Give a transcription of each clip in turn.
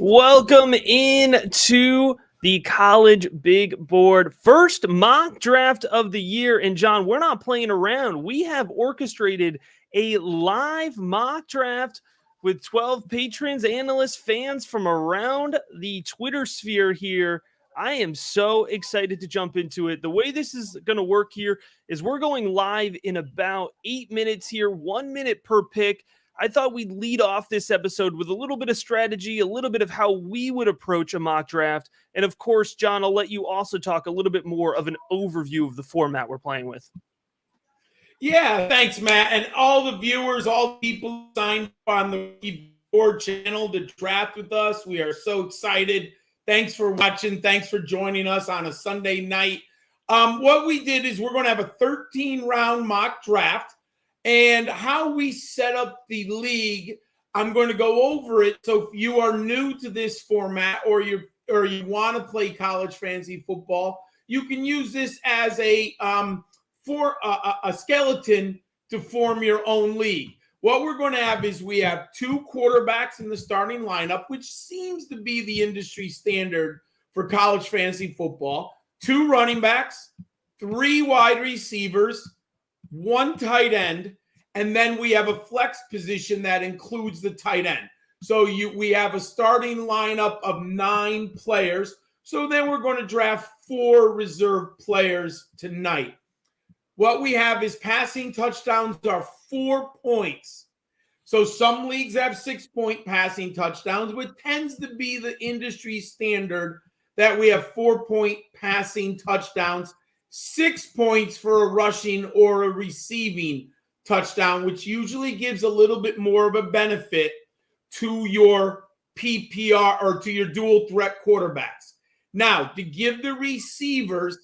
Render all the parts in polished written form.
Welcome in to the College Big Board first mock draft of the year. And John, we're not playing around. We have orchestrated a live mock draft with 12 patrons, analysts, fans from around the Twitter sphere here. I am so excited to jump into it. The way this is going to work here is we're going live in about 8 minutes here, 1 minute per pick. I thought we'd lead off this episode with a little bit of strategy, a little bit of how we would approach a mock draft. And of course, John, I'll let you also talk a little bit more of an overview of the format we're playing with. Yeah, thanks, Matt. And all the viewers, all the people signed up on the board channel to draft with us. We are so excited. Thanks for watching. Thanks for joining us on a Sunday night. What we did is we're going to have a 13-round mock draft. And how we set up the league, I'm going to go over it. So if you are new to this format or you want to play college fantasy football, you can use this as a skeleton to form your own league. What we're going to have is we have 2 quarterbacks in the starting lineup, which seems to be the industry standard for college fantasy football, 2 running backs, 3 wide receivers, 1 tight end, and then we have a flex position that includes the tight end. So we have a starting lineup of 9 players. So then we're going to draft 4 reserve players tonight. What we have is passing touchdowns are 4 points. So some leagues have 6-point passing touchdowns, which tends to be the industry standard that we have 4-point passing touchdowns. 6 points for a rushing or a receiving touchdown, which usually gives a little bit more of a benefit to your PPR or to your dual threat quarterbacks. Now, to give the receivers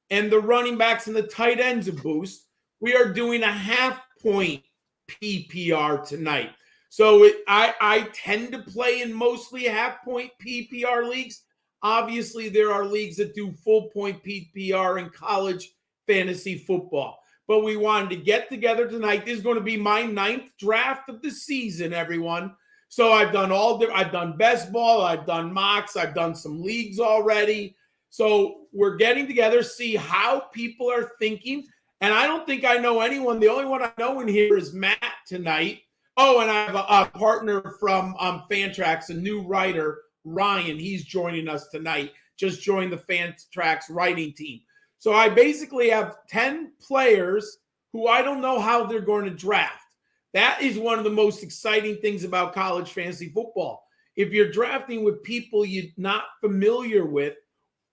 and the running backs and the tight ends a boost, we are doing a 0.5-point PPR tonight. So I tend to play in mostly 0.5-point PPR leagues. Obviously, there are leagues that do full-point PPR in college fantasy football. But we wanted to get together tonight. This is going to be my 9th draft of the season, everyone. So I've done best ball, I've done mocks, I've done some leagues already. So we're getting together, see how people are thinking. And I don't think I know anyone. The only one I know in here is Matt tonight. Oh, and I have a partner from Fantrax, a new writer, Ryan. He's joining us tonight. Just joined the Fantrax writing team. So I basically have 10 players who I don't know how they're going to draft. That is one of the most exciting things about college fantasy football. If you're drafting with people you're not familiar with,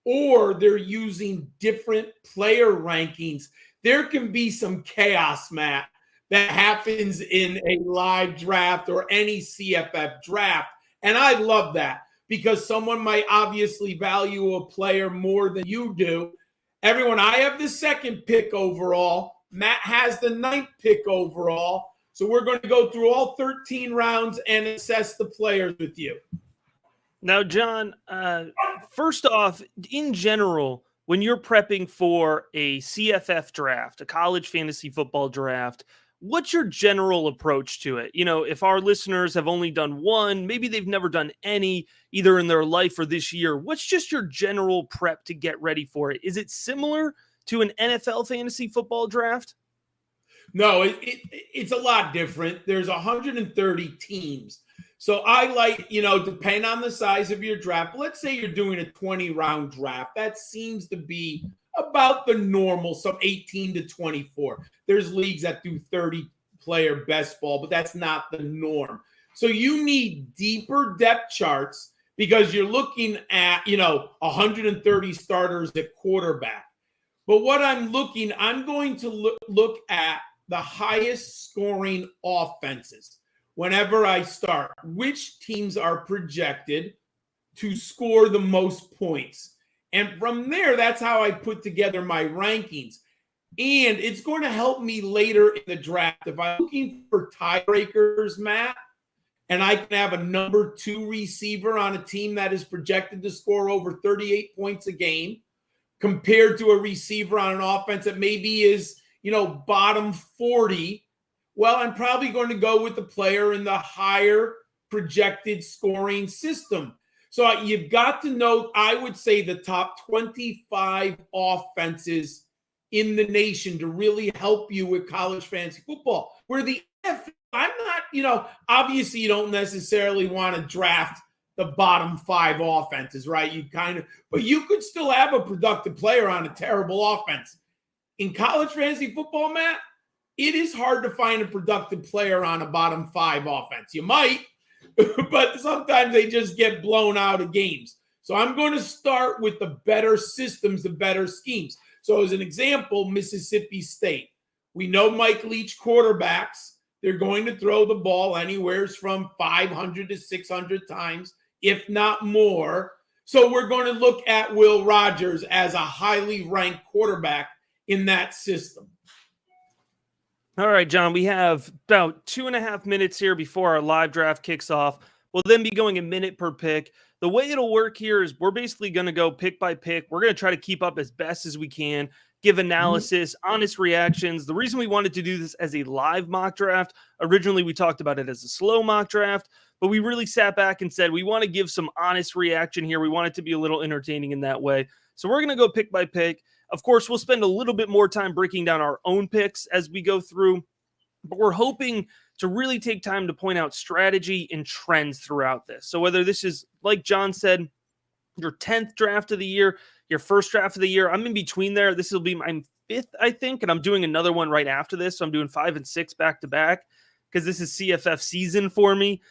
or they're using different player rankings, there can be some chaos, Matt, that happens in a live draft or any CFF draft. And I love that because someone might obviously value a player more than you do. Everyone, I have the 2nd pick overall. Matt has the 9th pick overall. So we're going to go through all 13 rounds and assess the players with you. Now, John, first off, in general, when you're prepping for a CFF draft, a college fantasy football draft, what's your general approach to it? You know, if our listeners have only done one, maybe they've never done any, either in their life or this year, what's just your general prep to get ready for it? Is it similar to an NFL fantasy football draft? No, it's a lot different. There's 130 teams. So I like, depending on the size of your draft, let's say you're doing a 20-round draft. That seems to be about the normal, some 18 to 24. There's leagues that do 30-player best ball, but that's not the norm. So you need deeper depth charts because you're looking at, 130 starters at quarterback. But what I'm going to look at the highest scoring offenses whenever I start, which teams are projected to score the most points. And from there, that's how I put together my rankings. And it's going to help me later in the draft. If I'm looking for tiebreakers, Matt, and I can have a number 2 receiver on a team that is projected to score over 38 points a game compared to a receiver on an offense that maybe is, bottom 40, well, I'm probably going to go with the player in the higher projected scoring system. So you've got to know, I would say, the top 25 offenses in the nation to really help you with college fantasy football. Where the NFL, I'm not, obviously you don't necessarily want to draft the bottom 5 offenses, right? But you could still have a productive player on a terrible offense. In college fantasy football, Matt, it is hard to find a productive player on a bottom 5 offense. You might, but sometimes they just get blown out of games. So I'm going to start with the better systems, the better schemes. So as an example, Mississippi State. We know Mike Leach quarterbacks. They're going to throw the ball anywhere from 500 to 600 times, if not more. So we're going to look at Will Rogers as a highly ranked quarterback in that system. All right, John, we have about 2.5 minutes here before our live draft kicks off. We'll then be going a minute per pick. The way it'll work here is we're basically going to go pick by pick. We're going to try to keep up as best as we can, give analysis, honest reactions. The reason we wanted to do this as a live mock draft, originally we talked about it as a slow mock draft, but we really sat back and said we want to give some honest reaction here. We want it to be a little entertaining in that way. So we're going to go pick by pick. Of course, we'll spend a little bit more time breaking down our own picks as we go through, but we're hoping to really take time to point out strategy and trends throughout this. So whether this is, like John said, your 10th draft of the year, your first draft of the year, I'm in between there. This will be my 5th, I think, and I'm doing another one right after this. So I'm doing 5 and 6 back to back because this is CFF season for me.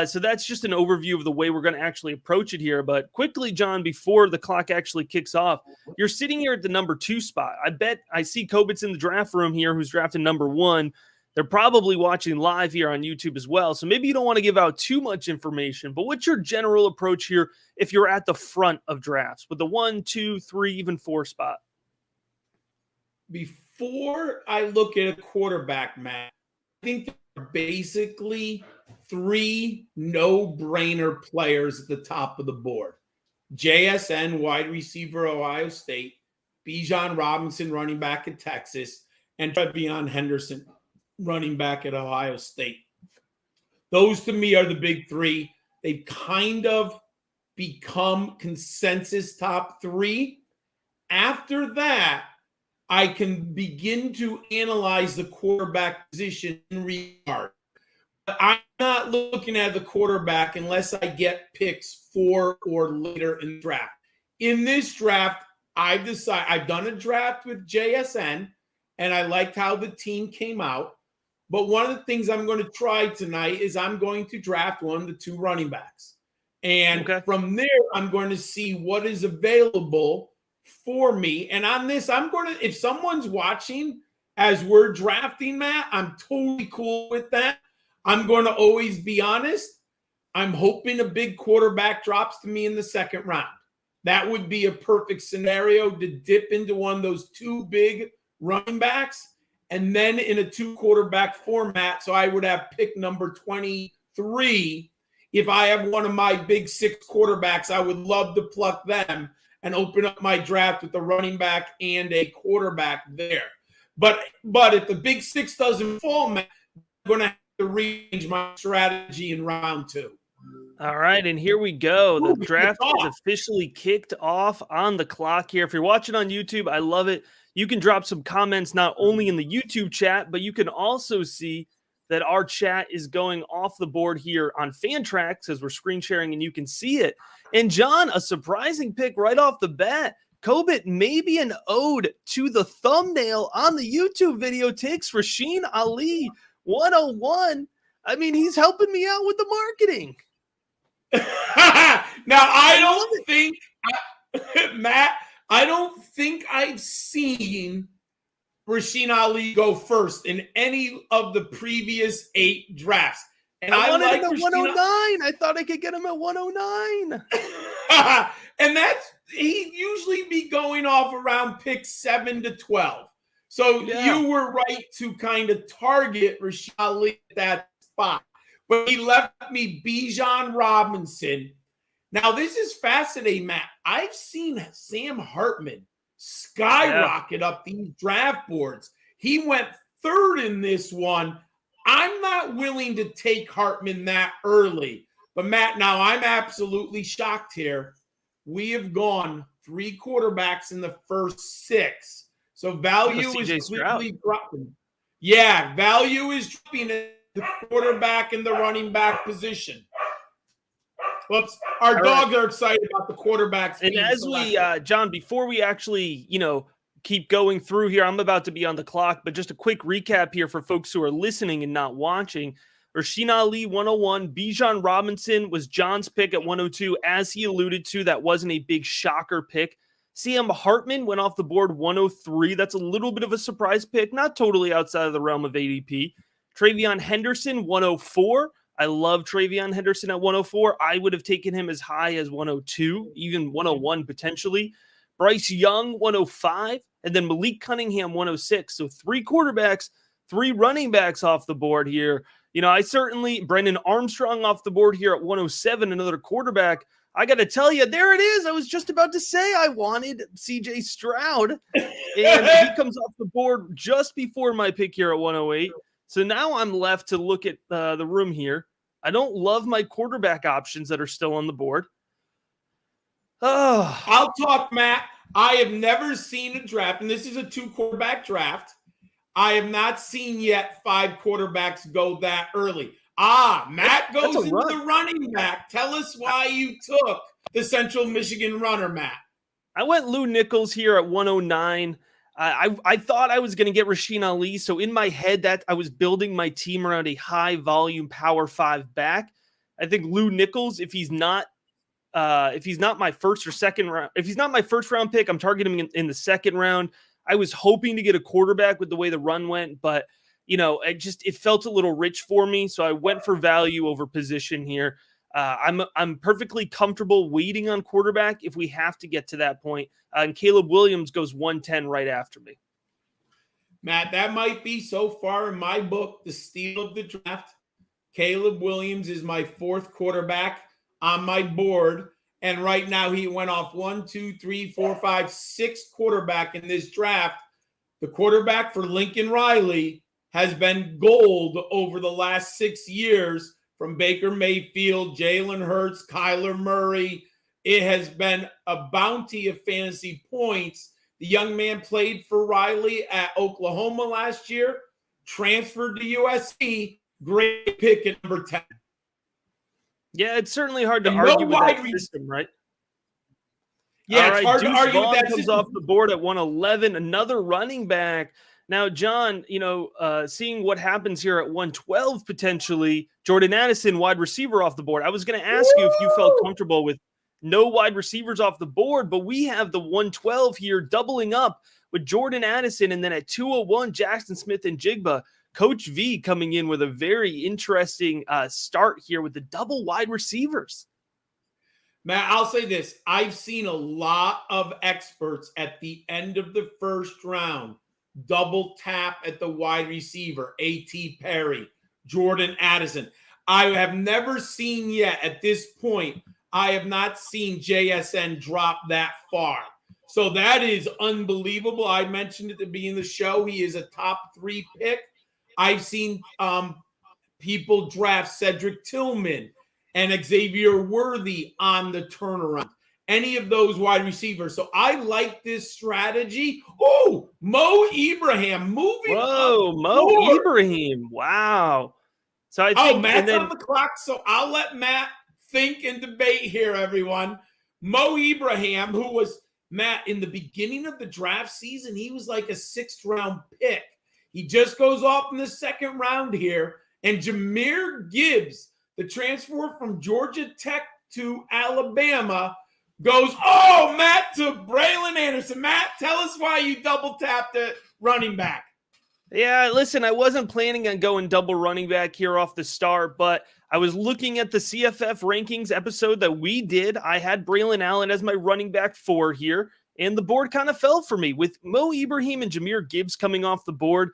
So that's just an overview of the way we're going to actually approach it here. But quickly, John, before the clock actually kicks off, you're sitting here at the number 2 spot. I bet I see Kobit's in the draft room here who's drafted number 1. They're probably watching live here on YouTube as well. So maybe you don't want to give out too much information, but what's your general approach here if you're at the front of drafts with the 1, 2, 3, even 4 spot? Before I look at a quarterback, Matt, I think there are basically 3 no-brainer players at the top of the board. JSN, wide receiver, Ohio State, Bijan Robinson, running back at Texas, and Trevion Henderson, running back at Ohio State. Those to me are the big 3. They've kind of become consensus top 3. After that, I can begin to analyze the quarterback position in regard. But I'm not looking at the quarterback unless I get picks 4 or later in the draft. In this draft, I've done a draft with JSN, and I liked how the team came out. But one of the things I'm going to try tonight is I'm going to draft one of the 2 running backs. And from there, I'm going to see what is available for me. And on this, if someone's watching as we're drafting, Matt, I'm totally cool with that. I'm going to always be honest. I'm hoping a big quarterback drops to me in the 2nd round. That would be a perfect scenario to dip into one of those 2 big running backs. And then in a 2 quarterback format, so I would have pick number 23. If I have one of my big 6 quarterbacks, I would love to pluck them and open up my draft with a running back and a quarterback there. But if the big 6 doesn't fall, I'm going to have to rearrange my strategy in round 2. All right, and here we go. The draft is officially kicked off on the clock here. If you're watching on YouTube, I love it. You can drop some comments not only in the YouTube chat, but you can also see that our chat is going off the board here on Fantrax as we're screen sharing and you can see it. And John, a surprising pick right off the bat. Kobit, maybe an ode to the thumbnail on the YouTube video, takes Rasheen Ali 101. I mean, he's helping me out with the marketing. Now, Matt, I don't think I've seen Rasheen Ali go first in any of the previous 8 drafts. And I wanted him at 109. I thought I could get him at 109. And he'd usually be going off around pick 7 to 12. So you were right to kind of target Rasheen Ali at that spot. But he left me Bijan Robinson. Now, this is fascinating, Matt. I've seen Sam Hartman skyrocket up these draft boards. He went 3rd in this one. I'm not willing to take Hartman that early. But Matt, now I'm absolutely shocked here. We have gone 3 quarterbacks in the first 6. So value is CJ Stroud. clearly dropping. Yeah, value is dropping at the quarterback and the running back position. Whoops. Our dogs are excited about the quarterbacks And being as selected. we, John, before we actually, keep going through here, I'm about to be on the clock, but just a quick recap here for folks who are listening and not watching. Rasheen Ali, 101. Bijan Robinson was John's pick at 102. As he alluded to, that wasn't a big shocker pick. Sam Hartman went off the board 103. That's a little bit of a surprise pick, not totally outside of the realm of ADP. Travion Henderson, 104. I love Travion Henderson at 104. I would have taken him as high as 102, even 101 potentially. Bryce Young, 105. And then Malik Cunningham, 106. So 3 quarterbacks, 3 running backs off the board here. I certainly, Brendan Armstrong off the board here at 107, another quarterback. I got to tell you, there it is. I was just about to say I wanted CJ Stroud, and he comes off the board just before my pick here at 108. So now I'm left to look at the room here. I don't love my quarterback options that are still on the board. Oh, I'll talk, Matt. I have never seen a draft, and this is a 2 quarterback draft. I have not seen yet 5 quarterbacks go that early. Matt goes into the running back. Tell us why you took the Central Michigan runner, Matt. I went Lou Nichols here at 109. I thought I was going to get Rasheen Ali. So in my head, that I was building my team around a high volume Power 5 back. I think Lou Nichols, if he's not my first or second round, if he's not my first round pick, I'm targeting him in the second round. I was hoping to get a quarterback with the way the run went, but it felt a little rich for me. So I went for value over position here. I'm perfectly comfortable waiting on quarterback if we have to get to that point. And Caleb Williams goes 110 right after me. Matt, that might be so far in my book the steal of the draft. Caleb Williams is my 4th quarterback on my board. And right now he went off 1, 2, 3, 4, 5, 6 quarterback in this draft. The quarterback for Lincoln Riley has been gold over the last 6 years, from Baker Mayfield, Jalen Hurts, Kyler Murray. It has been a bounty of fantasy points. The young man played for Riley at Oklahoma last year, transferred to USC. Great pick at number 10. Yeah, it's certainly hard to argue with that system, right? Yeah, it's hard to argue with that system. Comes off the board at 111, another running back. Now, John, seeing what happens here at 112 potentially, Jordan Addison, wide receiver off the board. I was going to ask you if you felt comfortable with no wide receivers off the board, but we have the 112 here doubling up with Jordan Addison, and then at 201, Jackson Smith and Jigba. Coach V coming in with a very interesting start here with the double wide receivers. Matt, I'll say this. I've seen a lot of experts at the end of the first round double tap at the wide receiver, A.T. Perry, Jordan Addison. I have never seen yet at this point, I have not seen JSN drop that far. So that is unbelievable. I mentioned at the beginning of the show, he is a top 3 pick. I've seen people draft Cedric Tillman and Xavier Worthy on the turnaround. Any of those wide receivers. So I like this strategy. Oh, Mo Ibrahim moving up. Mo Ibrahim. Wow. So I think Matt's on the clock, so I'll let Matt think and debate here, everyone. Mo Ibrahim, who was, Matt, in the beginning of the draft season, he was like a 6th round pick. He just goes off in the 2nd round here. And Jahmyr Gibbs, the transfer from Georgia Tech to Alabama, goes, Matt, to Braylon Anderson. Matt, tell us why you double tapped the running back. Yeah, listen, I wasn't planning on going double running back here off the start, but I was looking at the CFF rankings episode that we did. I had Braylon Allen as my running back 4 here, and the board kind of fell for me with Mo Ibrahim and Jahmyr Gibbs coming off the board.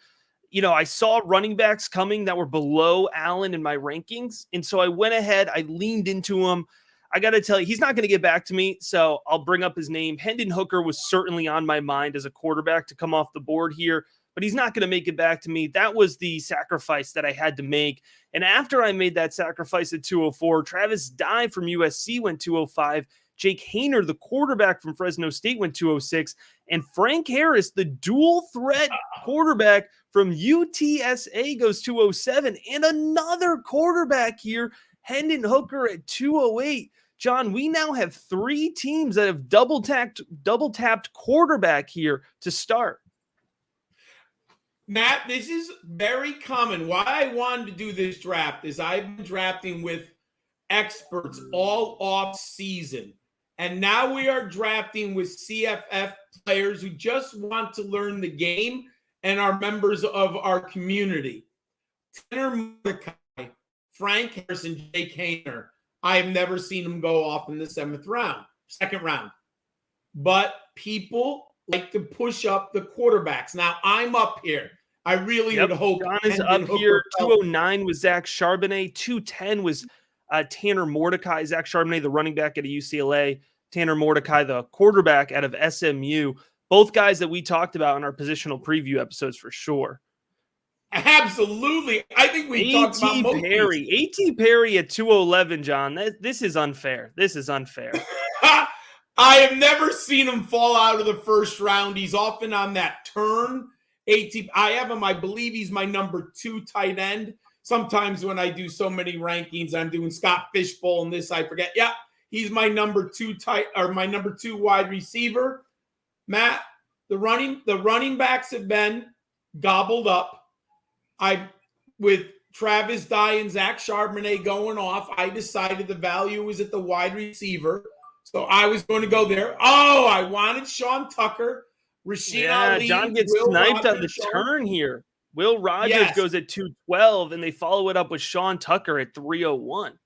I saw running backs coming that were below Allen in my rankings, and so I went ahead, I leaned into him. I got to tell you, he's not going to get back to me, so I'll bring up his name. Hendon Hooker was certainly on my mind as a quarterback to come off the board here. but he's not going to make it back to me. That was the sacrifice that I had to make. And after I made that sacrifice at 204, Travis Dye from USC went 205. Jake Haener, the quarterback from Fresno State, went 206. And Frank Harris, the dual threat quarterback from UTSA, goes 207. And another quarterback here, Hendon Hooker, at 208. John, we now have 3 teams that have double tapped quarterback here to start. Matt, this is very common. Why I wanted to do this draft is I've been drafting with experts all off season. And now we are drafting with CFF players who just want to learn the game and are members of our community. Tanner Mordecai, Frank Harrison, Jake Haener. I have never seen them go off in the second round. But people like to push up the quarterbacks. Now, I'm up here. I really would hope. John is up here. 209 was Zach Charbonnet. 210 was Tanner Mordecai. Zach Charbonnet, the running back at UCLA. Tanner Mordecai, the quarterback out of SMU. Both guys that we talked about in our positional preview episodes for sure. Absolutely. I think we talked about most Perry. A.T. Perry at 211, John. This is unfair. This is unfair. I have never seen him fall out of the first round. He's often on that turn. I have him, I believe he's my number 2 tight end. Sometimes when I do so many rankings, I'm doing Scott Fishbowl and this, I forget. Yeah, he's my number 2 my number 2 wide receiver. Matt, the running backs have been gobbled up. With Travis Dye and Zach Charbonnet going off, I decided the value was at the wide receiver. So I was going to go there. Oh, I wanted Sean Tucker, Rashid Ali. John gets sniped on the turn here. Will Rogers goes at 212, and they follow it up with Sean Tucker at 301.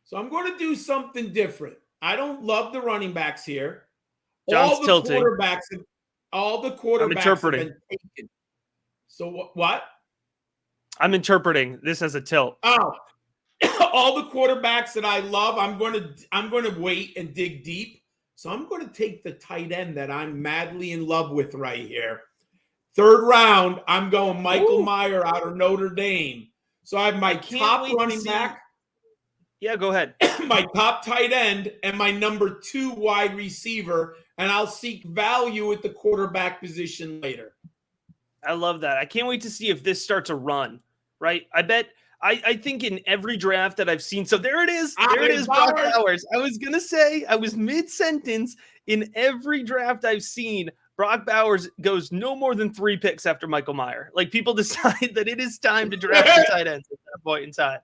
So I'm going to do something different. I don't love the running backs here. John's tilting. All the quarterbacks I'm interpreting. have been taken. So what? I'm interpreting this as a tilt. Oh, all the quarterbacks that I love, I'm going to wait and dig deep. So I'm going to take the tight end that I'm madly in love with right here. 3rd round, I'm going Michael Mayer out of Notre Dame. So I have my top running back. Yeah, go ahead. My top tight end and my number 2 wide receiver, and I'll seek value at the quarterback position later. I love that. I can't wait to see if this starts a run, right? I think in every draft that I've seen. So there it is. There it is, Brock Bowers. I was going to say, I was mid-sentence. In every draft I've seen, Brock Bowers goes no more than 3 picks after Michael Mayer. Like, people decide that it is time to draft the tight ends at that point in time.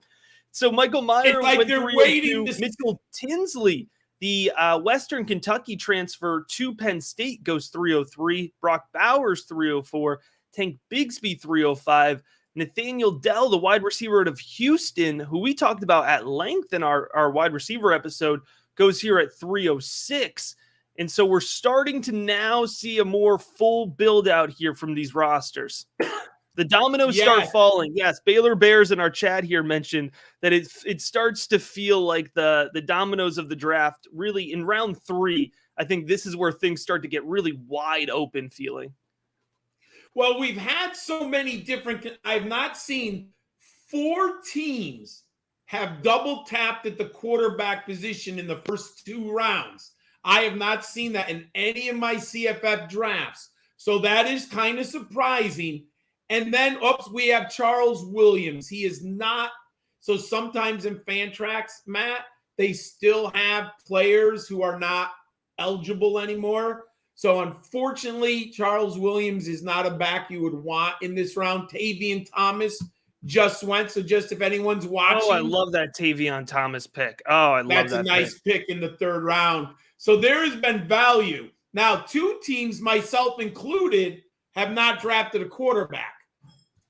So Michael Mayer went 302. Mitchell Tinsley, the Western Kentucky transfer to Penn State, goes 303. Brock Bowers 304. Tank Bigsby 305. Nathaniel Dell, the wide receiver out of Houston, who we talked about at length in our wide receiver episode, goes here at 306. And so we're starting to now see a more full build out here from these rosters. The dominoes start falling. Yes, Baylor Bears in our chat here mentioned that it starts to feel like the dominoes of the draft really in round 3. I think this is where things start to get really wide open feeling. Well, we've had so many different – I've not seen 4 teams have double tapped at the quarterback position in the first 2 rounds. I have not seen that in any of my CFF drafts. So that is kind of surprising. And then, we have Charles Williams. He is not – so sometimes in Fantrax, Matt, they still have players who are not eligible anymore. So, unfortunately, Charles Williams is not a back you would want in this round. Tavion Thomas just went. So, just if anyone's watching. Oh, I love that Tavion Thomas pick. Oh, I love that. That's a nice pick in the 3rd round. So, there has been value. Now, 2 teams, myself included, have not drafted a quarterback.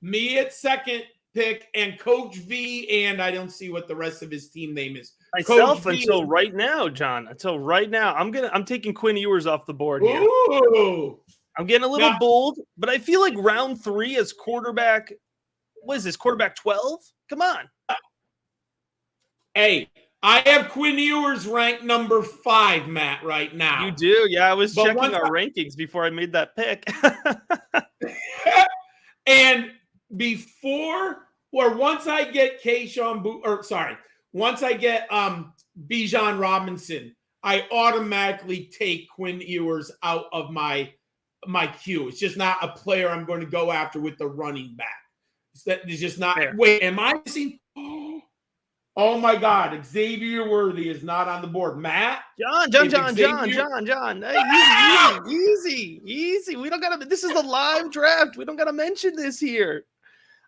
Me at 2nd pick and Coach V, and I don't see what the rest of his team name is. Myself until right now, John. Until right now, I'm taking Quinn Ewers off the board here. Ooh. I'm getting a little bold, but I feel like round 3 as quarterback. What is this? Quarterback 12? Come on. Hey, I have Quinn Ewers ranked number 5, Matt, right now. You do? Yeah, I was But checking our rankings before I made that pick. And once I get once I get Bijan Robinson, I automatically take Quinn Ewers out of my queue. It's just not a player I'm going to go after with the running back. It's just not. Fair. Wait, am I missing? Oh my God, Xavier Worthy is not on the board. Matt? John. Hey, easy. We don't gotta. This is the live draft. We don't gotta mention this here.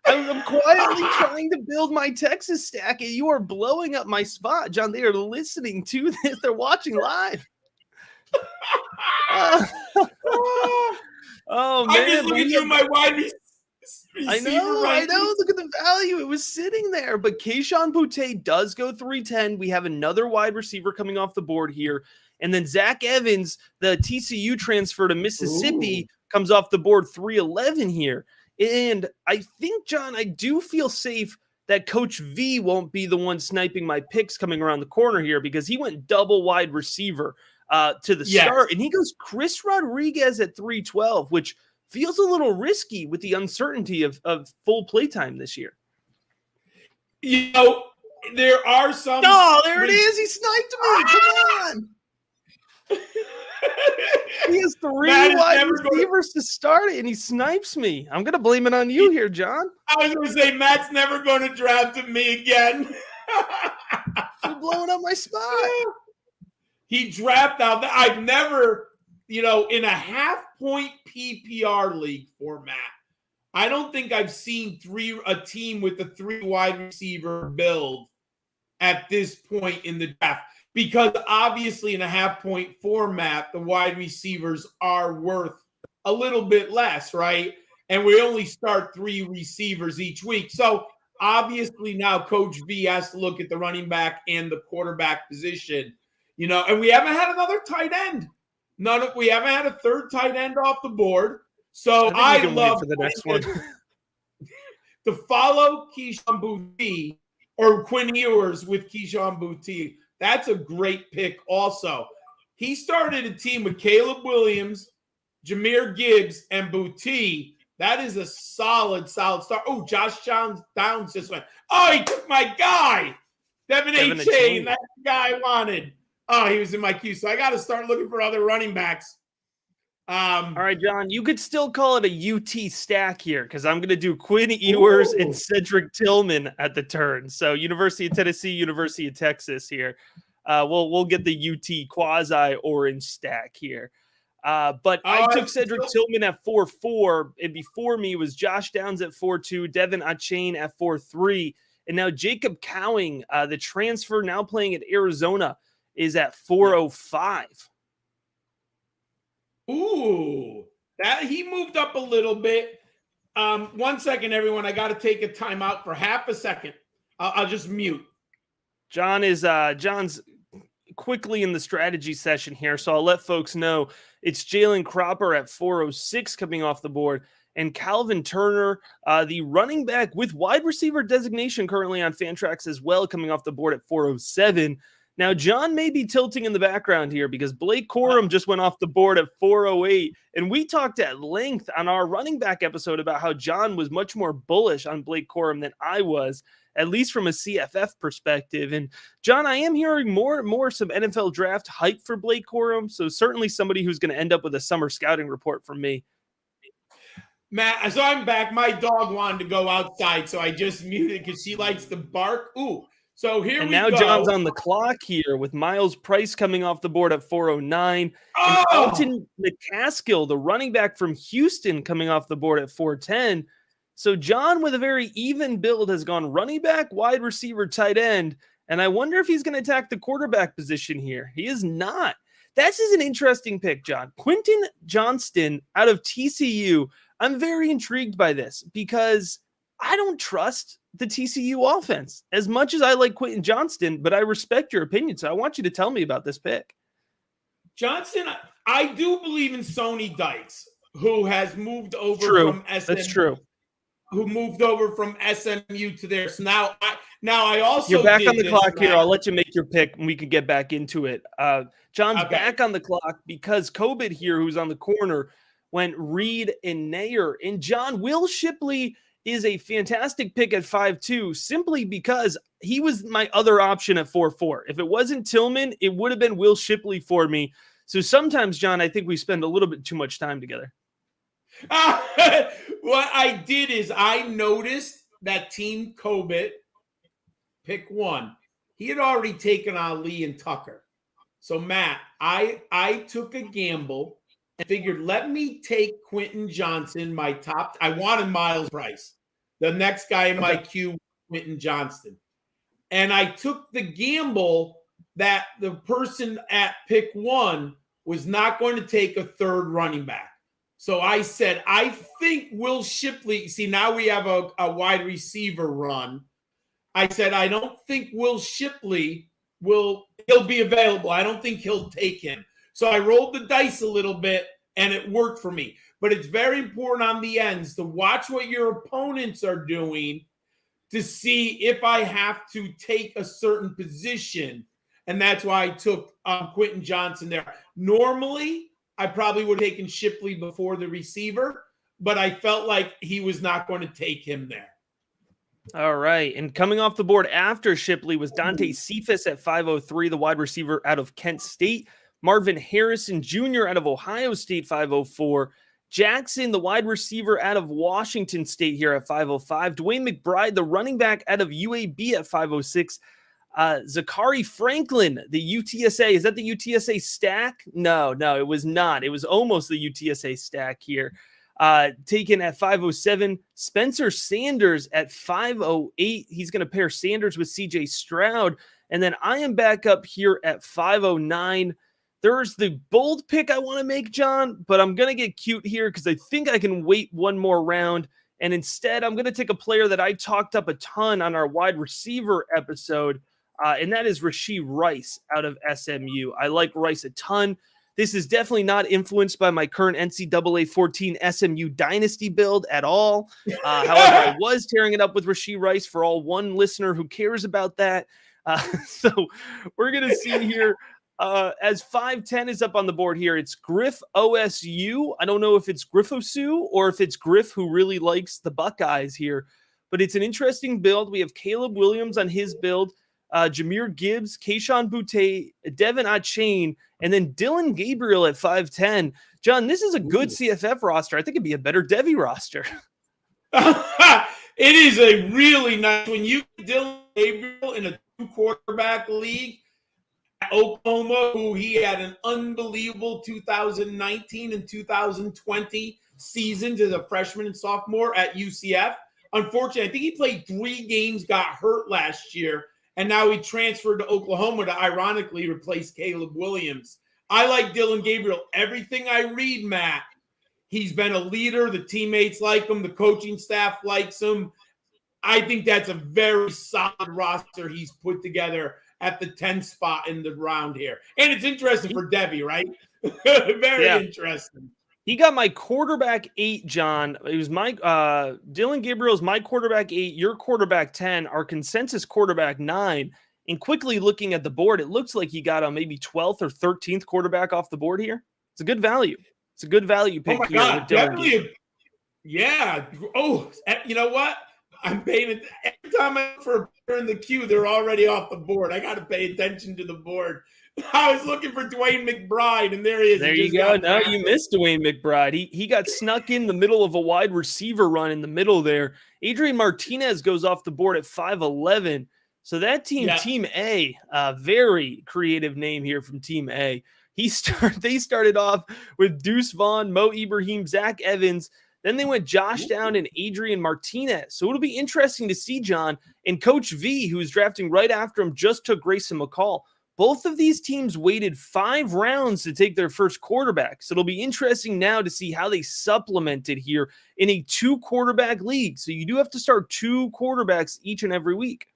I'm quietly trying to build my Texas stack, and you are blowing up my spot, John. They are listening to this. They're watching live. Oh man! I'm just looking through my wide receiver. I know. Look at the value. It was sitting there. But Kayshon Boutte does go 310. We have another wide receiver coming off the board here. And then Zach Evans, the TCU transfer to Mississippi, comes off the board 311 here. And I think, John, I do feel safe that Coach V won't be the one sniping my picks coming around the corner here, because he went double wide receiver to the start. And he goes Chris Rodriguez at 312, which feels a little risky with the uncertainty of full playtime this year. You know, there are some. Oh, there it is. He sniped me. Come on. He has 3 wide receivers to start it, and he snipes me. I'm going to blame it on you here, John. I was going to say, Matt's never going to draft me again. You're blowing up my spot. He drafted out. I've never, in a half-point PPR league format, I don't think I've seen a team with a 3 wide receiver build at this point in the draft. Because obviously in a half-point format, the wide receivers are worth a little bit less, right? And we only start 3 receivers each week. So obviously now Coach V has to look at the running back and the quarterback position, and we haven't had another tight end. We haven't had a third tight end off the board. So I love for the next one to follow Kayshon Boutte or Quinn Ewers with Kayshon Boutte. That's a great pick also. He started a team with Caleb Williams, Jahmyr Gibbs, and Boutte. That is a solid start. Oh, Josh Downs just went. Oh, he took my guy. Devin A-Chain, that guy I wanted. Oh, he was in my queue. So I got to start looking for other running backs. All right, John, you could still call it a UT stack here, because I'm going to do Quinn Ewers and Cedric Tillman at the turn. So University of Tennessee, University of Texas here. We'll get the UT quasi-orange stack here. But I took Cedric Tillman at 4-4, and before me was Josh Downs at 4-2, Devin A-Chain at 4-3, and now Jacob Cowing, the transfer now playing at Arizona, is at 405. Ooh, that he moved up a little bit. 1 second, everyone. I got to take a timeout for half a second. I'll just mute. John's quickly in the strategy session here, so I'll let folks know it's Jalen Cropper at 406 coming off the board, and Calvin Turner, the running back with wide receiver designation currently on Fantrax as well, coming off the board at 407. Now, John may be tilting in the background here because Blake Corum just went off the board at 408. And we talked at length on our running back episode about how John was much more bullish on Blake Corum than I was, at least from a CFF perspective. And John, I am hearing more and more some NFL draft hype for Blake Corum. So certainly somebody who's going to end up with a summer scouting report from me. Matt, so I'm back. My dog wanted to go outside, so I just muted because she likes to bark. Ooh. So here we go. And now John's on the clock here with Miles Price coming off the board at 409. And Alton McCaskill, the running back from Houston, coming off the board at 410. So John, with a very even build, has gone running back, wide receiver, tight end. And I wonder if he's going to attack the quarterback position here. He is not. This is an interesting pick, John. Quentin Johnston out of TCU. I'm very intrigued by this because I don't trust the TCU offense as much as I like Quentin Johnston, but I respect your opinion. So I want you to tell me about this pick. Johnston, I do believe in Sonny Dykes, who has moved over from SM. That's true. who moved over from SMU to there. So now I also You're back did on the this, clock here. Matt. I'll let you make your pick and we can get back into it. John's Okay. back on the clock because Kobit here, who's on the corner, went Reed and Nair. And John, Will Shipley is a fantastic pick at 5'2", simply because he was my other option at 4'4". If it wasn't Tillman, it would have been Will Shipley for me. So sometimes, John, I think we spend a little bit too much time together. What I did is I noticed that Team Kobit, pick one, he had already taken on Lee and Tucker. So Matt, I took a gamble and figured, let me take Quentin Johnson, my top. I wanted Miles Price. The next guy in my queue, Quentin Johnston. And I took the gamble that the person at pick one was not going to take a third running back. So I said, I think Will Shipley, see, now we have a wide receiver run. I said, I don't think Will Shipley he'll be available. I don't think he'll take him. So I rolled the dice a little bit and it worked for me. But it's very important on the ends to watch what your opponents are doing to see if I have to take a certain position. And that's why I took Quentin Johnson there. Normally, I probably would have taken Shipley before the receiver, but I felt like he was not going to take him there. All right. And coming off the board after Shipley was Dante Cephas at 5'03", the wide receiver out of Kent State. Marvin Harrison Jr. out of Ohio State, 5'04". Jackson, the wide receiver out of Washington State here at 5'05". Dwayne McBride, the running back out of UAB at 5'06". Zachary Franklin, the UTSA. Is that the UTSA stack? No, it was not. It was almost the UTSA stack here. Taken at 5'07". Spencer Sanders at 5'08". He's going to pair Sanders with CJ Stroud. And then I am back up here at 5'09". There's the bold pick I want to make, John, but I'm going to get cute here because I think I can wait one more round. And instead, I'm going to take a player that I talked up a ton on our wide receiver episode, and that is Rashee Rice out of SMU. I like Rice a ton. This is definitely not influenced by my current NCAA 14 SMU dynasty build at all. However, I was tearing it up with Rashee Rice for all one listener who cares about that. So we're going to see here as 5'10" is up on the board here. It's Griff OSU. I don't know if it's Griffosu or if it's Griff who really likes the Buckeyes here, but it's an interesting build. We have Caleb Williams on his build. Jahmyr Gibbs, Kayshon Boutte, Devin Achane, and then Dylan Gabriel at 5'10". John, this is a good CFF roster. I think it'd be a better Devy roster. It is a really nice when you get Dylan Gabriel in a 2-quarterback league. Oklahoma, who he had an unbelievable 2019 and 2020 seasons as a freshman and sophomore at UCF. Unfortunately, I think he played 3 games, got hurt last year, and now he transferred to Oklahoma to ironically replace Caleb Williams. I like Dylan Gabriel. Everything I read, Matt, he's been a leader. The teammates like him. The coaching staff likes him. I think that's a very solid roster he's put together at the 10th spot in the round here. And it's interesting for Devy, right? Very interesting. He got my quarterback 8, John. It was my Dylan Gabriel's my quarterback 8, your quarterback 10, our consensus quarterback 9. And quickly looking at the board, it looks like he got a maybe 12th or 13th quarterback off the board here. It's a good value. It's a good value pick. Oh my here God, with Dylan Gabriel. Yeah. Oh, you know what? I'm paying it every time I look for a player in the queue, they're already off the board. I got to pay attention to the board. I was looking for Dwayne McBride, and there he is. There you go. No, you missed Dwayne McBride. He got snuck in the middle of a wide receiver run in the middle there. Adrian Martinez goes off the board at 5'11". So that team, Team A, very creative name here from Team A. They started off with Deuce Vaughn, Mo Ibrahim, Zach Evans. Then they went Josh Down and Adrian Martinez. So it'll be interesting to see, John. And Coach V, who's drafting right after him, just took Grayson McCall. Both of these teams waited 5 rounds to take their first quarterback. So it'll be interesting now to see how they supplemented here in a 2-quarterback league. So you do have to start 2 quarterbacks each and every week.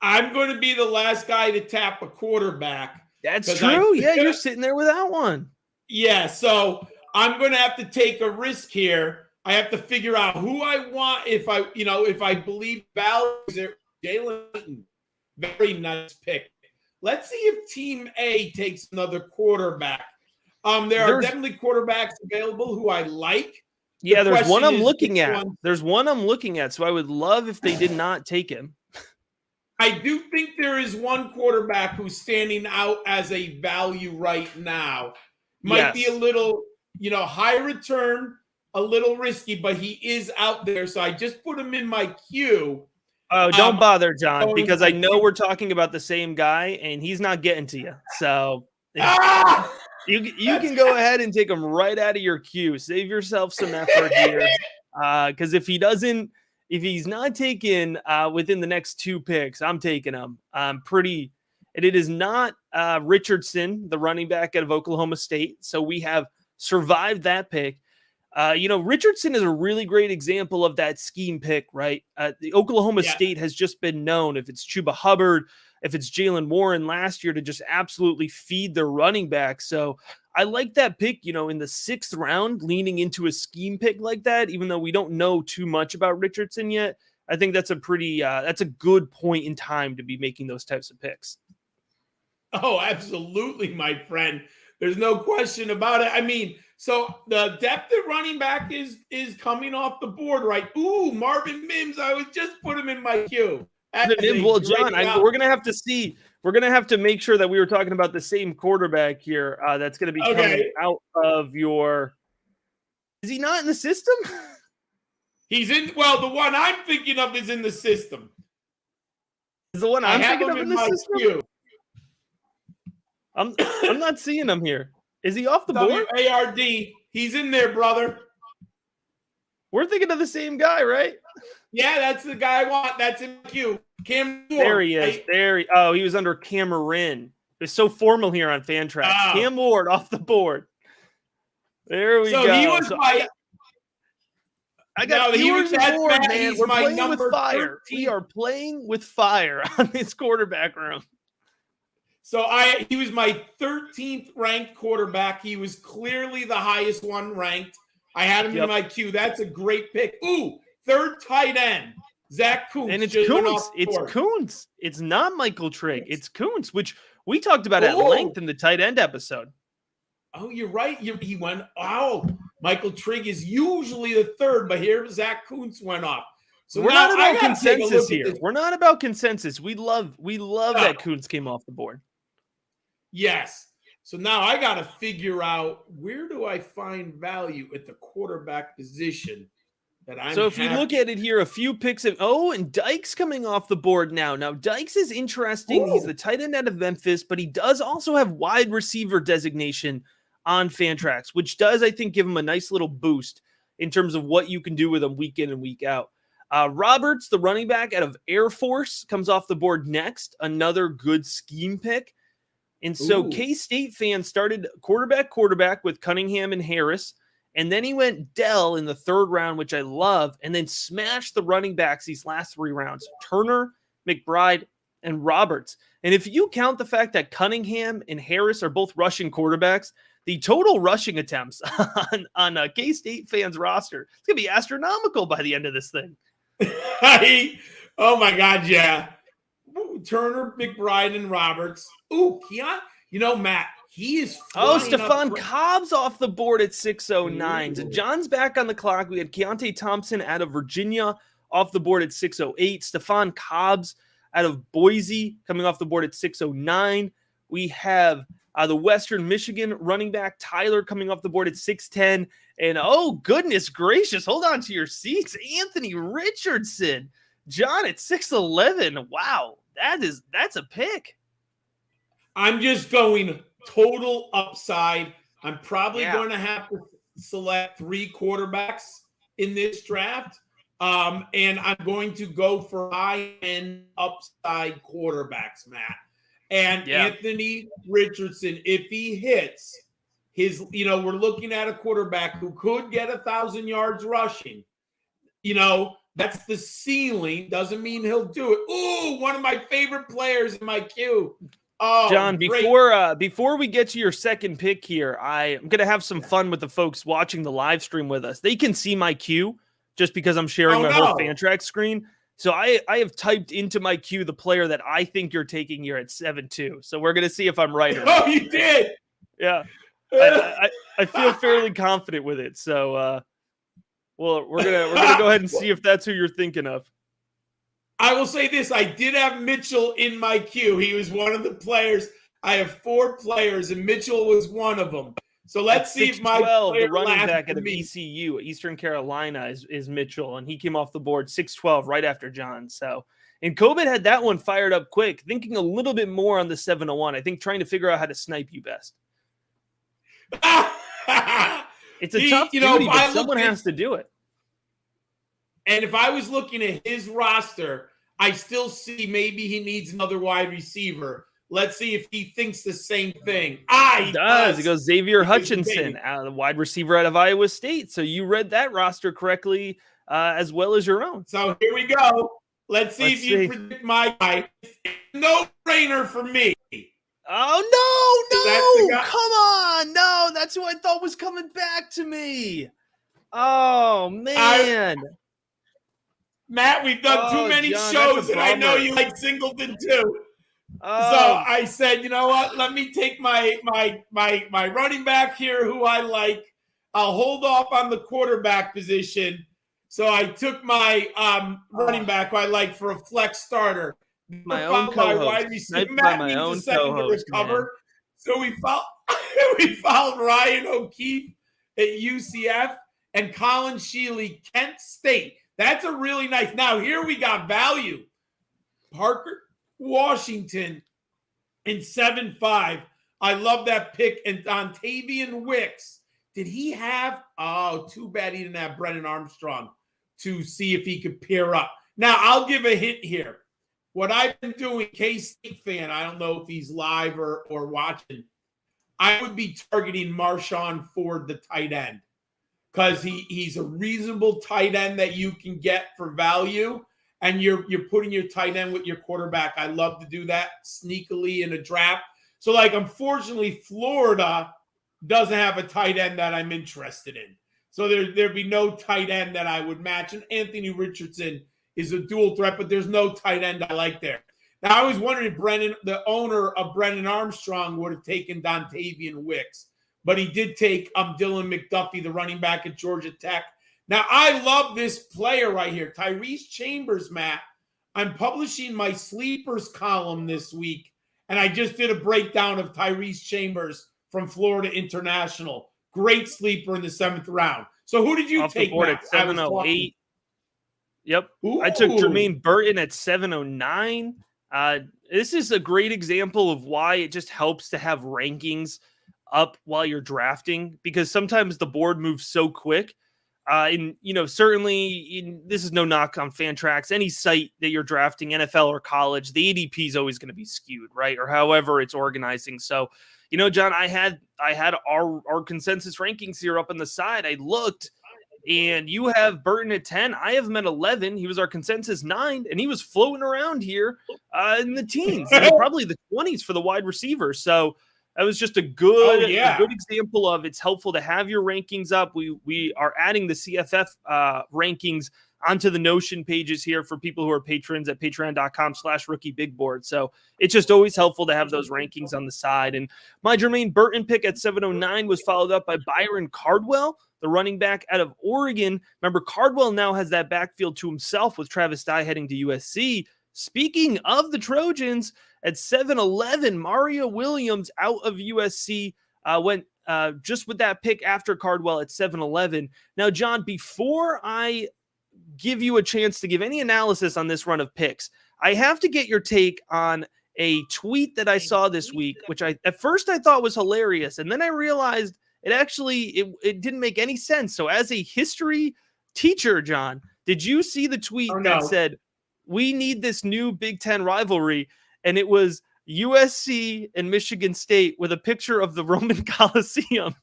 I'm going to be the last guy to tap a quarterback. That's true. Yeah, you're sitting there without one. Yeah, so I'm going to have to take a risk here I have to figure out who I want if I believe values it. Jalen Eaton, very nice pick. Let's see if Team A takes another quarterback. There are definitely quarterbacks available who I like. Yeah, there's one I'm looking at. There's one I'm looking at, so I would love if they did not take him. I do think there is one quarterback who's standing out as a value right now. Might be a little, high return, a little risky, but he is out there. So I just put him in my queue. Oh, don't bother, John, because I know we're talking about the same guy, and he's not getting to you. So you can go ahead and take him right out of your queue. Save yourself some effort here, because if he's not taken within the next 2 picks, I'm taking him. And it is not Richardson, the running back out of Oklahoma State. So we have survived that pick. Richardson is a really great example of that scheme pick, right? The Oklahoma State has just been known, if it's Chuba Hubbard, if it's Jalen Warren last year, to just absolutely feed their running back. So I like that pick, in the 6th round, leaning into a scheme pick like that, even though we don't know too much about Richardson yet. I think that's that's a good point in time to be making those types of picks. Oh, absolutely, my friend. There's no question about it. I mean, so the depth at running back is coming off the board, right? Ooh, Marvin Mims. I was just put him in my queue. Well, John, we're gonna have to see. We're gonna have to make sure that we were talking about the same quarterback here. That's gonna be coming out of your. Is he not in the system? He's in. Well, the one I'm thinking of is in the system. Is the one I'm thinking of in the system? Queue. I'm not seeing him here. Is he off the board? W-A-R-D. He's in there, brother. We're thinking of the same guy, right? Yeah, that's the guy I want. That's in queue. Cam Ward. There he is. He was under Cameron. It's so formal here on Fantrax. Cam Ward off the board. There we go. He was I got viewers aboard, man. We're playing with fire. 13. We are playing with fire on this quarterback room. So he was my 13th ranked quarterback. He was clearly the highest one ranked. I had him in my queue. That's a great pick. Ooh, 3rd tight end, Zach Kuntz. And it's Kuntz. It's Kuntz. It's not Michael Trigg. It's Kuntz, which we talked about at length in the tight end episode. Oh, you're right. He went, Michael Trigg is usually the 3rd, but here Zach Kuntz went off. So we're not about consensus here. We're not about consensus. We love that Kuntz came off the board. Yes. So now I got to figure out, where do I find value at the quarterback position that I'm So if you look at it here, a few picks and Dykes coming off the board now. Now Dykes is interesting. Ooh. He's the tight end out of Memphis, but he does also have wide receiver designation on Fantrax, which does, I think, give him a nice little boost in terms of what you can do with him week in and week out. Roberts, the running back out of Air Force, comes off the board next. Another good scheme pick. And so K-State fans started quarterback with Cunningham and Harris. And then he went Dell in the 3rd round, which I love, and then smashed the running backs these last 3 rounds. Turner, McBride, and Roberts. And if you count the fact that Cunningham and Harris are both rushing quarterbacks, the total rushing attempts on a K-State fans roster, it's going to be astronomical by the end of this thing. Oh, my God, yeah. Turner, McBride, and Roberts. Ooh, Matt, he is Stephon Cobb's off the board at 609. So John's back on the clock. We had Keontae Thompson out of Virginia off the board at 608. Stephon Cobb's out of Boise coming off the board at 609. We have the Western Michigan running back Tyler coming off the board at 610. And oh, goodness gracious, hold on to your seats. Anthony Richardson. John at 6'11". Wow, that's a pick. I'm just going total upside. I'm probably going to have to select 3 quarterbacks in this draft. And I'm going to go for high-end upside quarterbacks, Matt. And Anthony Richardson, if he hits we're looking at a quarterback who could get 1,000 yards rushing. That's the ceiling. Doesn't mean he'll do it. Ooh, one of my favorite players in my queue. Oh, John, great. before we get to your second pick here, I'm gonna have some fun with the folks watching the live stream with us. They can see my queue just because I'm sharing Oh, my whole no. Fantrax screen. So I have typed into my queue the player that I think you're taking here at 7-2. So we're gonna see if I'm right or not. Oh, you did. Yeah. I feel fairly confident with it. So well, we're gonna go ahead and see if that's who you're thinking of. I will say this. I did have Mitchell in my queue. He was one of the players. I have 4 players, and Mitchell was one of them. So let's see if my 6'12", player the running lasts back for out of me. ECU, Eastern Carolina, is Mitchell, and he came off the board 6'12" right after John. So, and COVID had that one fired up quick, thinking a little bit more on the 701. I think trying to figure out how to snipe you best. It's a tough duty, but someone has to do it. And if I was looking at his roster, I still see maybe he needs another wide receiver. Let's see if he thinks the same thing. He does. He goes Xavier Hutchinson, the wide receiver out of Iowa State. So you read that roster correctly as well as your own. So here we go. Let's see if you predict my guy. No brainer for me. Oh, no. Come on. No, that's who I thought was coming back to me. Oh, man. Matt, we've done too many shows, and I know you like Singleton too. So I said, you know what? Let me take my running back here, who I like. I'll hold off on the quarterback position. So I took my running back who I like for a flex starter. My own co-host. Wide receiver. Matt my needs own a secondary cover. So we followed Ryan O'Keefe at UCF and Colin Shealy, Kent State. That's a really nice. Now, here we got value. Parker Washington in 7-5. I love that pick. And Dontavian Wicks. Did he have? Oh, too bad he didn't have Brennan Armstrong to see if he could pair up. Now, I'll give a hint here. What I've been doing, K-State fan, I don't know if he's live or watching, I would be targeting Marshawn Ford, the tight end, because he's a reasonable tight end that you can get for value, and you're putting your tight end with your quarterback. I love to do that sneakily in a draft. So, like, unfortunately, Florida doesn't have a tight end that I'm interested in. So there'd be no tight end that I would match. And Anthony Richardson is a dual threat, but there's no tight end I like there. Now, I was wondering if Brennan, the owner of Brennan Armstrong, would have taken Dontavian Wicks. But he did take Dylan McDuffie, the running back at Georgia Tech. Now, I love this player right here, Tyrese Chambers, Matt. I'm publishing my sleepers column this week, and I just did a breakdown of Tyrese Chambers from Florida International. Great sleeper in the 7th round. So who did you off take, the board Matt? at 708? Yep. Ooh. I took Jermaine Burton at 709. This is a great example of why it just helps to have rankings up while you're drafting, because sometimes the board moves so quick. And, certainly this is no knock on Fantrax. Any site that you're drafting, NFL or college, the ADP is always going to be skewed, right? Or however it's organizing. So, John, I had our consensus rankings here up on the side. I looked, and you have Burton at 10. I have him at 11. He was our consensus 9, and he was floating around here in the teens, probably the 20s for the wide receiver. So that was just a good example of it's helpful to have your rankings up. We are adding the CFF rankings onto the Notion pages here for people who are patrons at patreon.com/rookiebigboard. So it's just always helpful to have those rankings on the side. And my Jermaine Burton pick at 709 was followed up by Byron Cardwell, the running back out of Oregon. Remember, Cardwell now has that backfield to himself with Travis Dye heading to USC. Speaking of the Trojans, at 7-11, Mario Williams out of USC went just with that pick after Cardwell at 7-11. Now, John, before I give you a chance to give any analysis on this run of picks, I have to get your take on a tweet that I saw this week, which at first I thought was hilarious, and then I realized it didn't make any sense. So as a history teacher, John, did you see the tweet that said, "We need this new Big Ten rivalry"? And it was USC and Michigan State with a picture of the Roman Coliseum,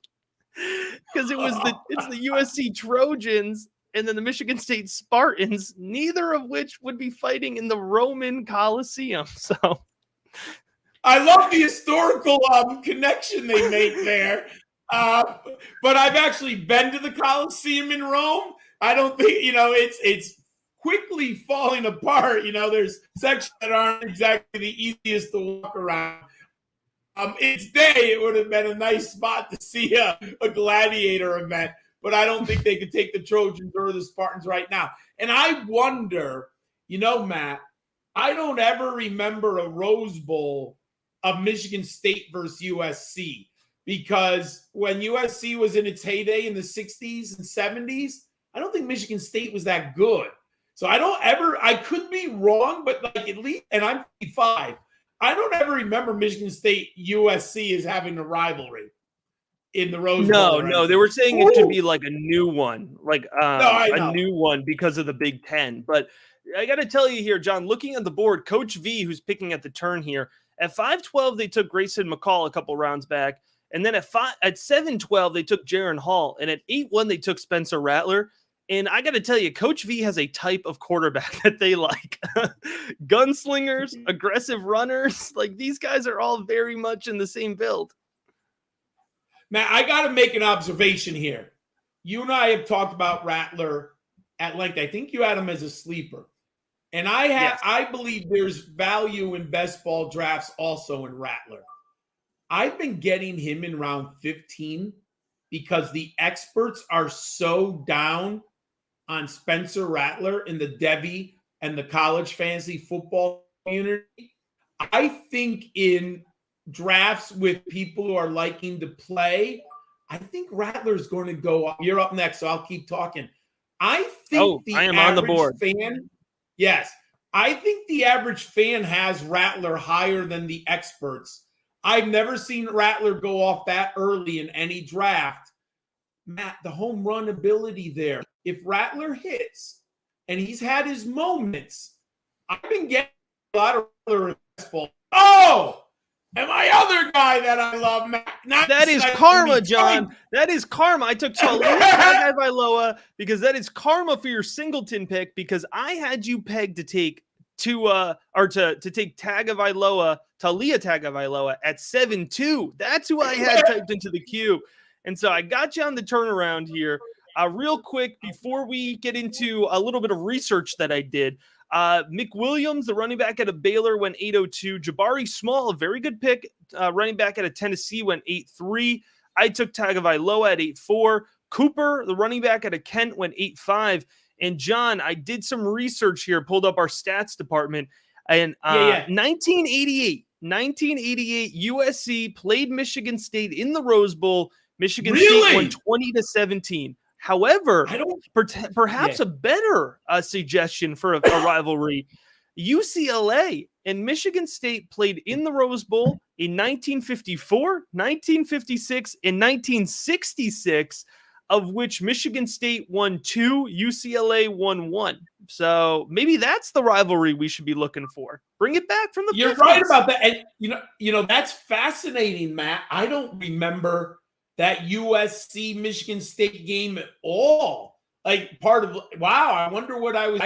because it's the USC Trojans and then the Michigan State Spartans, neither of which would be fighting in the Roman Coliseum. So I love the historical connection they make there. But I've actually been to the Colosseum in Rome. I don't think it's quickly falling apart. There's sections that aren't exactly the easiest to walk around. Its day, it would have been a nice spot to see a gladiator event, but I don't think they could take the Trojans or the Spartans right now. And I wonder, Matt, I don't ever remember a Rose Bowl of Michigan State versus USC, because when USC was in its heyday in the 60s and 70s, I don't think Michigan State was that good. So I could be wrong, but like at least, and I'm 55, I don't ever remember Michigan State USC as having a rivalry in the Rose Bowl. No, they were saying it should be like a new one, like a new one because of the Big Ten. But I got to tell you here, John, looking at the board, Coach V, who's picking at the turn here, at 5-12, they took Grayson McCall a couple rounds back. And then at 7-12, they took Jaron Hall. And at 8-1, they took Spencer Rattler. And I got to tell you, Coach V has a type of quarterback that they like. Gunslingers, aggressive runners. Like, these guys are all very much in the same build. Matt, I got to make an observation here. You and I have talked about Rattler at length. I think you had him as a sleeper. And I believe there's value in best ball drafts also in Rattler. I've been getting him in round 15 because the experts are so down on Spencer Rattler in the Devy and the college fantasy football community. I think in drafts with people who are liking to play, I think Rattler's going to go up. You're up next, so I'll keep talking. I think I am on the board. Yes. I think the average fan has Rattler higher than the experts. I've never seen Rattler go off that early in any draft. Matt, the home run ability there. If Rattler hits, and he's had his moments, I've been getting a lot of Rattler baseball. Oh, and my other guy that I love, Matt. That is karma, John. That is karma. I took Talia Tagovailoa because that is karma for your Singleton pick, because I had you pegged to take to take Talia Tagovailoa at 7-2. That's who I had typed into the queue. And so I got you on the turnaround here. Real quick, before we get into a little bit of research that I did, Mick Williams, the running back out of Baylor, went 802. Jabari Small, a very good pick, running back out of Tennessee, went 8-3. I took Tagovailoa at 8-4. Cooper, the running back out of Kent, went 8-5. And John, I did some research here, pulled up our stats department, and 1988 USC played Michigan State in the Rose Bowl. Michigan State won 20-17. However, perhaps a better suggestion for a rivalry, UCLA and Michigan State played in the Rose Bowl in 1954, 1956, and 1966, of which Michigan State won 2, UCLA won 1. So maybe that's the rivalry we should be looking for. Bring it back from the 50s. You're right about that. And that's fascinating, Matt. I don't remember that USC Michigan State game at all. Like I wonder what I was.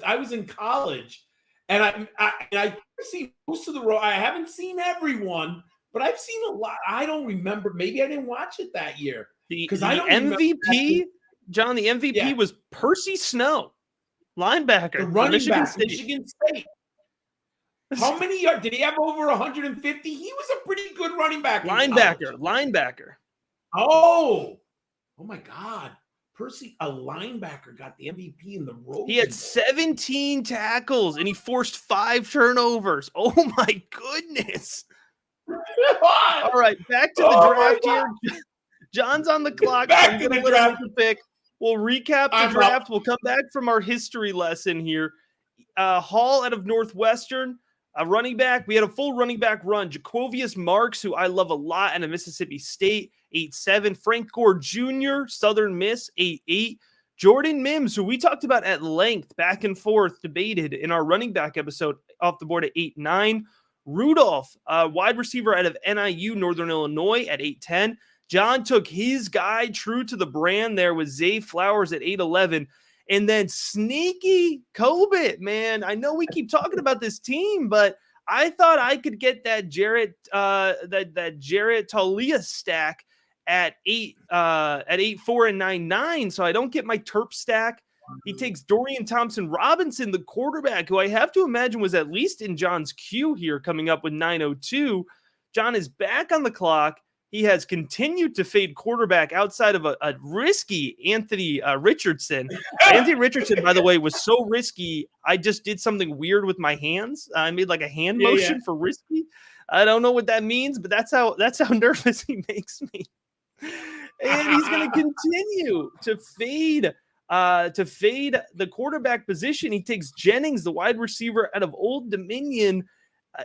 I was in college, and I've seen most of the row. I haven't seen everyone, but I've seen a lot. I don't remember. Maybe I didn't watch it that year because the MVP, John. The MVP was Percy Snow, linebacker, the running back, Michigan State. How many yards did he have? Over 150. He was a pretty good running back. Linebacker. Oh my God. Percy, a linebacker, got the MVP in the Rose. He had 17 tackles and he forced 5 turnovers. Oh my goodness. All right, back to the draft here. John's on the clock. I'm going to let him pick. We'll recap the draft. We'll come back from our history lesson here. Hall out of Northwestern. A running back. We had a full running back run. Jacovius Marks, who I love a lot, out of Mississippi State, 8-7. Frank Gore Jr., Southern Miss, 8-8. Jordan Mims, who we talked about at length, back and forth, debated in our running back episode, off the board at 8-9. Rudolph, wide receiver out of NIU, Northern Illinois, at 8-10. John took his guy, true to the brand there, with Zay Flowers at 8-11. And then sneaky Kobit, man. I know we keep talking about this team, but I thought I could get that that Jarrett Talia stack at 8-4 and 9-9, so I don't get my Terp stack. He takes Dorian Thompson-Robinson, the quarterback, who I have to imagine was at least in John's queue here, coming up with 9:02. John is back on the clock. He has continued to fade quarterback outside of a risky Anthony Richardson. Anthony Richardson, by the way, was so risky, I just did something weird with my hands. I made like a hand motion for risky. I don't know what that means, but that's how nervous he makes me. And he's going to continue to fade the quarterback position. He takes Jennings, the wide receiver out of Old Dominion.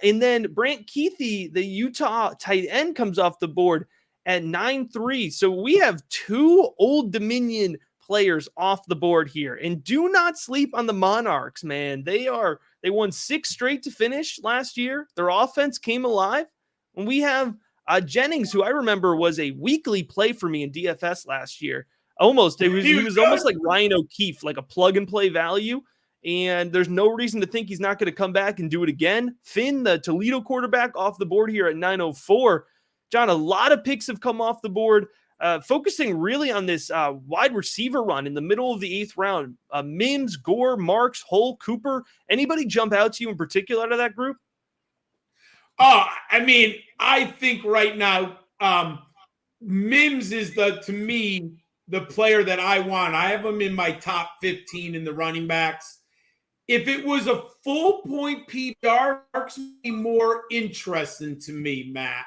And then Brant Keithy, the Utah tight end, comes off the board at 9-3. So we have two Old Dominion players off the board here. And do not sleep on the Monarchs, man. They won 6 straight to finish last year. Their offense came alive. And we have Jennings, who I remember was a weekly play for me in DFS last year. He was almost like Ryan O'Keefe, like a plug and play value. And there's no reason to think he's not going to come back and do it again. Finn, the Toledo quarterback, off the board here at 9:04. John, a lot of picks have come off the board, focusing really on this wide receiver run in the middle of the 8th round. Mims, Gore, Marks, Hull, Cooper. Anybody jump out to you in particular out of that group? I mean, I think right now, Mims is to me, the player that I want. I have him in my top 15 in the running backs. If it was a full point PPR, Marks would be more interesting to me, Matt.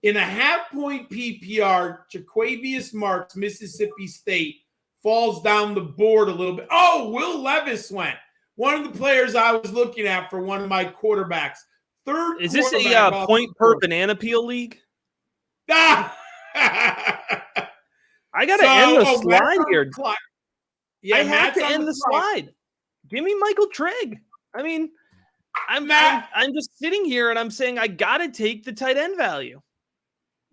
In a half point PPR, Jaquavius Marks, Mississippi State, falls down the board a little bit. Oh, Will Levis went. One of the players I was looking at for one of my quarterbacks. Third. Is this a point per banana peel league? Ah! I got to end the slide here. Yeah, I have to end the slide. Give me Michael Trigg. I mean, I'm just sitting here and I'm saying I got to take the tight end value.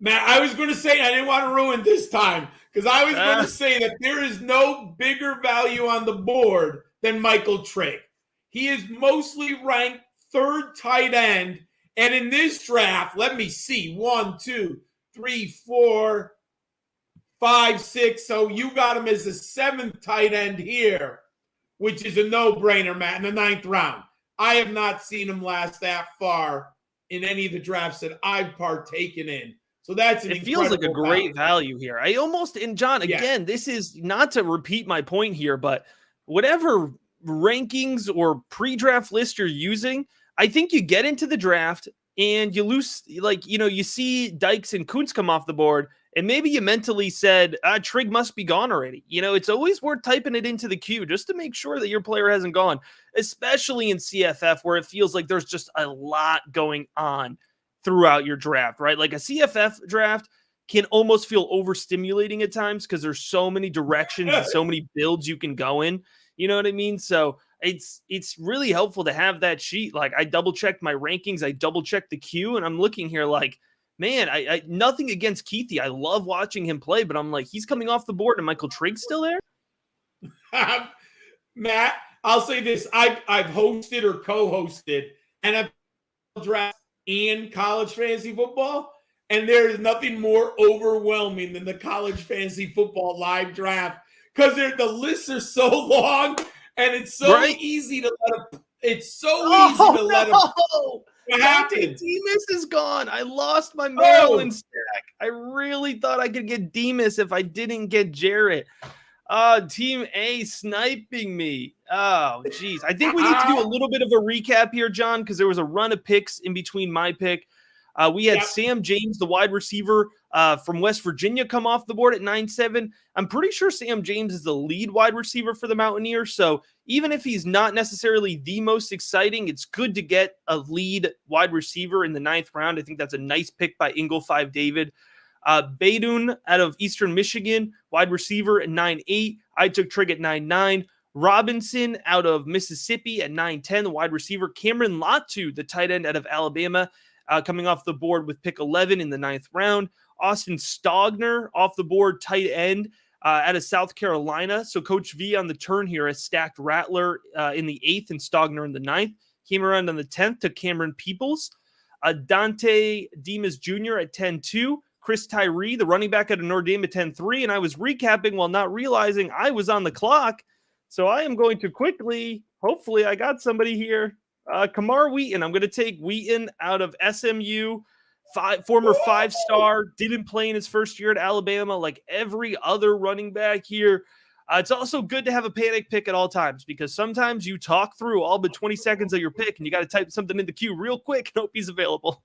Matt, I was going to say, I didn't want to ruin this time because I was going to say that there is no bigger value on the board than Michael Trigg. He is mostly ranked 3rd tight end. And in this draft, let me see, 1, 2, 3, 4, 5, 6. So you got him as the 7th tight end here, which is a no-brainer, Matt, in the 9th round. I have not seen him last that far in any of the drafts that I've partaken in. So that's it feels like a great value here. John, again, this is not to repeat my point here, but whatever rankings or pre-draft list you're using, I think you get into the draft and you lose, you see Dykes and Kuntz come off the board, and maybe you mentally said, Trigg must be gone already. It's always worth typing it into the queue just to make sure that your player hasn't gone, especially in CFF where it feels like there's just a lot going on throughout your draft, right? Like a CFF draft can almost feel overstimulating at times because there's so many directions and so many builds you can go in. You know what I mean? So it's really helpful to have that sheet. Like I double checked my rankings, I double checked the queue, and I'm looking here like, man, I nothing against Keithy. I love watching him play, but I'm like, he's coming off the board, and Michael Trigg's still there. Matt, I'll say this: I've hosted or co-hosted NFL draft and college fantasy football, and there is nothing more overwhelming than the college fantasy football live draft because the lists are so long and it's so easy to let them. It's so easy to let them. What happened? Demas is gone. I lost my Maryland stack. I really thought I could get Demas if I didn't get Jarrett. Team A sniping me. Oh, geez. I think we need to do a little bit of a recap here, John, because there was a run of picks in between my pick. We had Sam James, the wide receiver from West Virginia, come off the board at 9-7. I'm pretty sure Sam James is the lead wide receiver for the Mountaineers. So even if he's not necessarily the most exciting, it's good to get a lead wide receiver in the 9th round. I think that's a nice pick by Ingle 5 David. Baydun out of Eastern Michigan, wide receiver at 9-8. I took Trigg at 9-9. Robinson out of Mississippi at 9-10, the wide receiver. Cameron Latu, the tight end out of Alabama, coming off the board with pick 11 in the 9th round. Austin Stogner off the board, tight end out of South Carolina. So Coach V on the turn here has stacked Rattler in the 8th and Stogner in the 9th. Came around on the 10th to Cameron Peoples. Dante Demas Jr. at 10-2. Chris Tyree, the running back at Notre Dame at 10-3. And I was recapping while not realizing I was on the clock. So I am going to quickly, hopefully I got somebody here. Kamar Wheaton. I'm going to take Wheaton out of SMU. Former 5-star, didn't play in his first year at Alabama like every other running back here. It's also good to have a panic pick at all times because sometimes you talk through all but 20 seconds of your pick and you got to type something in the queue real quick and hope he's available.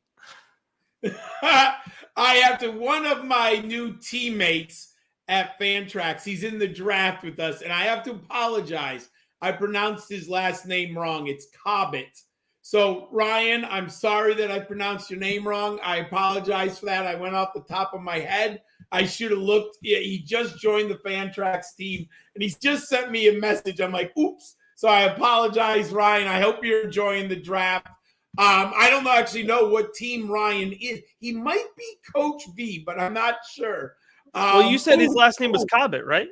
I have to, one of my new teammates at Fantrax, he's in the draft with us, and I have to apologize. I pronounced his last name wrong. It's Cobbett. So, Ryan, I'm sorry that I pronounced your name wrong. I apologize for that. I went off the top of my head. I should have looked. He just joined the Fantrax team, and he's just sent me a message. I'm like, oops. So I apologize, Ryan. I hope you're enjoying the draft. I don't actually know what team Ryan is. He might be Coach V, but I'm not sure. Well, you said his last name was Cobbett, right?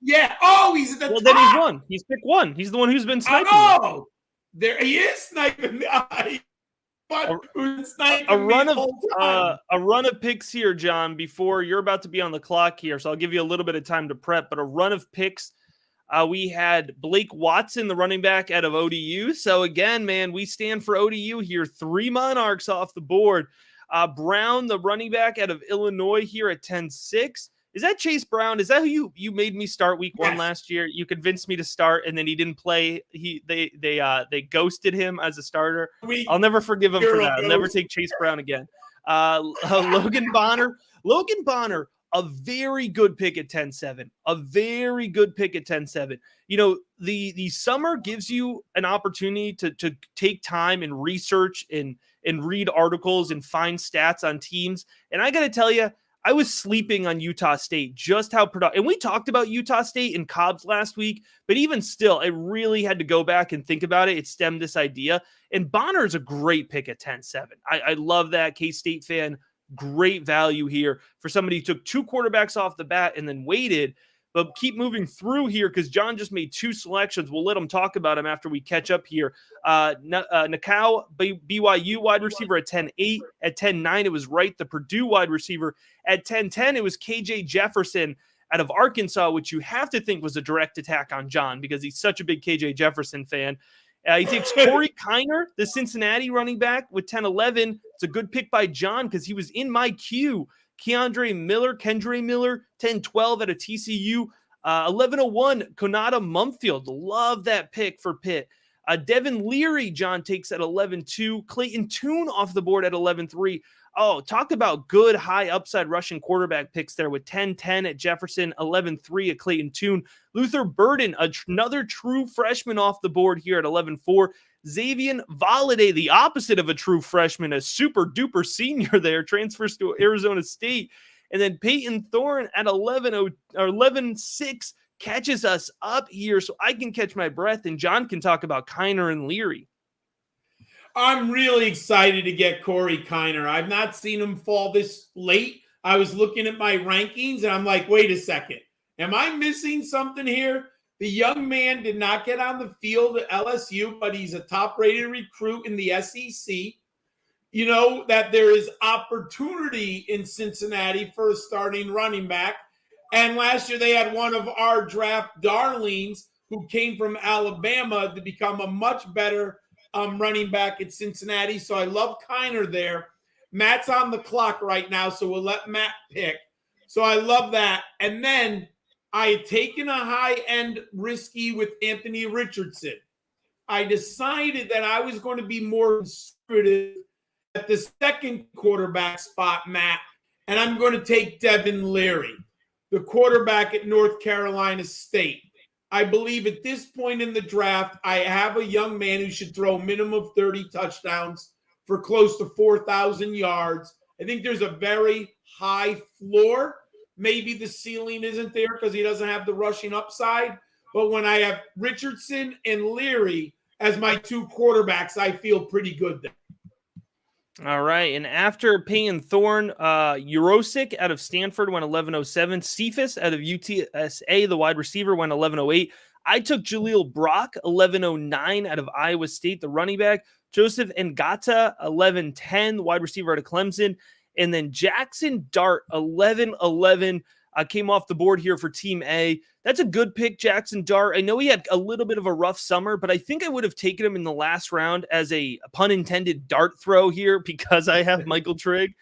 Yeah. Oh, he's at the top. Then he's won. He's pick one. He's the one who's been sniping. Oh, there he is sniping. A run of picks here, John, before you're about to be on the clock here. So I'll give you a little bit of time to prep, but a run of picks. We had Blake Watson, the running back out of ODU. So again, man, we stand for ODU here. 3 Monarchs off the board. Brown, the running back out of Illinois here at 10-6. Is that Chase Brown? Is that who you made me start week 1 last year? You convinced me to start, and then he didn't play. They ghosted him as a starter. I'll never forgive him for that. I'll never take Chase Brown again. Logan Bonner, a very good pick at 10-7. A very good pick at 10-7. You know, the summer gives you an opportunity to take time and research and read articles and find stats on teams. And I got to tell you, I was sleeping on Utah State, just how productive. And we talked about Utah State and Cobbs last week, but even still, I really had to go back and think about it. It stemmed this idea. And Bonner is a great pick at 10-7. I love that. K-State fan, great value here for somebody who took 2 quarterbacks off the bat and then waited. But keep moving through here because John just made 2 selections. We'll let him talk about him after we catch up here. Nakau, BYU wide receiver at 10-8. At 10-9, it was Wright, the Purdue wide receiver. At 10-10, it was KJ Jefferson out of Arkansas, which you have to think was a direct attack on John because he's such a big KJ Jefferson fan. He takes Corey Kiner, the Cincinnati running back, with 10-11. It's a good pick by John because he was in my queue. Kendre Miller, 10-12 at a TCU. 11-01, Konata Mumfield. Love that pick for Pitt. Devin Leary, John takes at 11-2. Clayton Tune off the board at 11-3. Oh, talk about good high upside Russian quarterback picks there with 10-10 at Jefferson, 11-3 at Clayton Tune. Luther Burden, another true freshman off the board here at 11-4. Xavier Valladay, the opposite of a true freshman, a super duper senior there, transfers to Arizona State. And then Peyton Thorne at 11-6 catches us up here so I can catch my breath and John can talk about Kiner and Leary. I'm really excited to get Corey Kiner. I've not seen him fall this late. I was looking at my rankings and I'm like, wait a second. Am I missing something here? The young man did not get on the field at LSU, but he's a top-rated recruit in the SEC. You know that there is opportunity in Cincinnati for a starting running back. And last year they had one of our draft darlings who came from Alabama to become a much better running back at Cincinnati. So I love Kiner there. Matt's on the clock right now, so we'll let Matt pick. So I love that. And then I had taken a high-end risky with Anthony Richardson. I decided that I was going to be more conservative at the second quarterback spot, Matt, and I'm going to take Devin Leary, the quarterback at North Carolina State. I believe at this point in the draft, I have a young man who should throw a minimum of 30 touchdowns for close to 4,000 yards. I think there's a very high floor. Maybe the ceiling isn't there because he doesn't have the rushing upside. But when I have Richardson and Leary as my 2 quarterbacks, I feel pretty good there. All right. And after Payne Thorne, Urosic out of Stanford went 11-07. Cephas out of UTSA, the wide receiver, went 11-08. I took Jaleel Brock, 1109 out of Iowa State, the running back. Joseph Ngata, 1110, wide receiver out of Clemson. And then Jackson Dart, 1111, came off the board here for Team A. That's a good pick, Jackson Dart. I know he had a little bit of a rough summer, but I think I would have taken him in the last round as a pun intended dart throw here because I have Michael Trigg.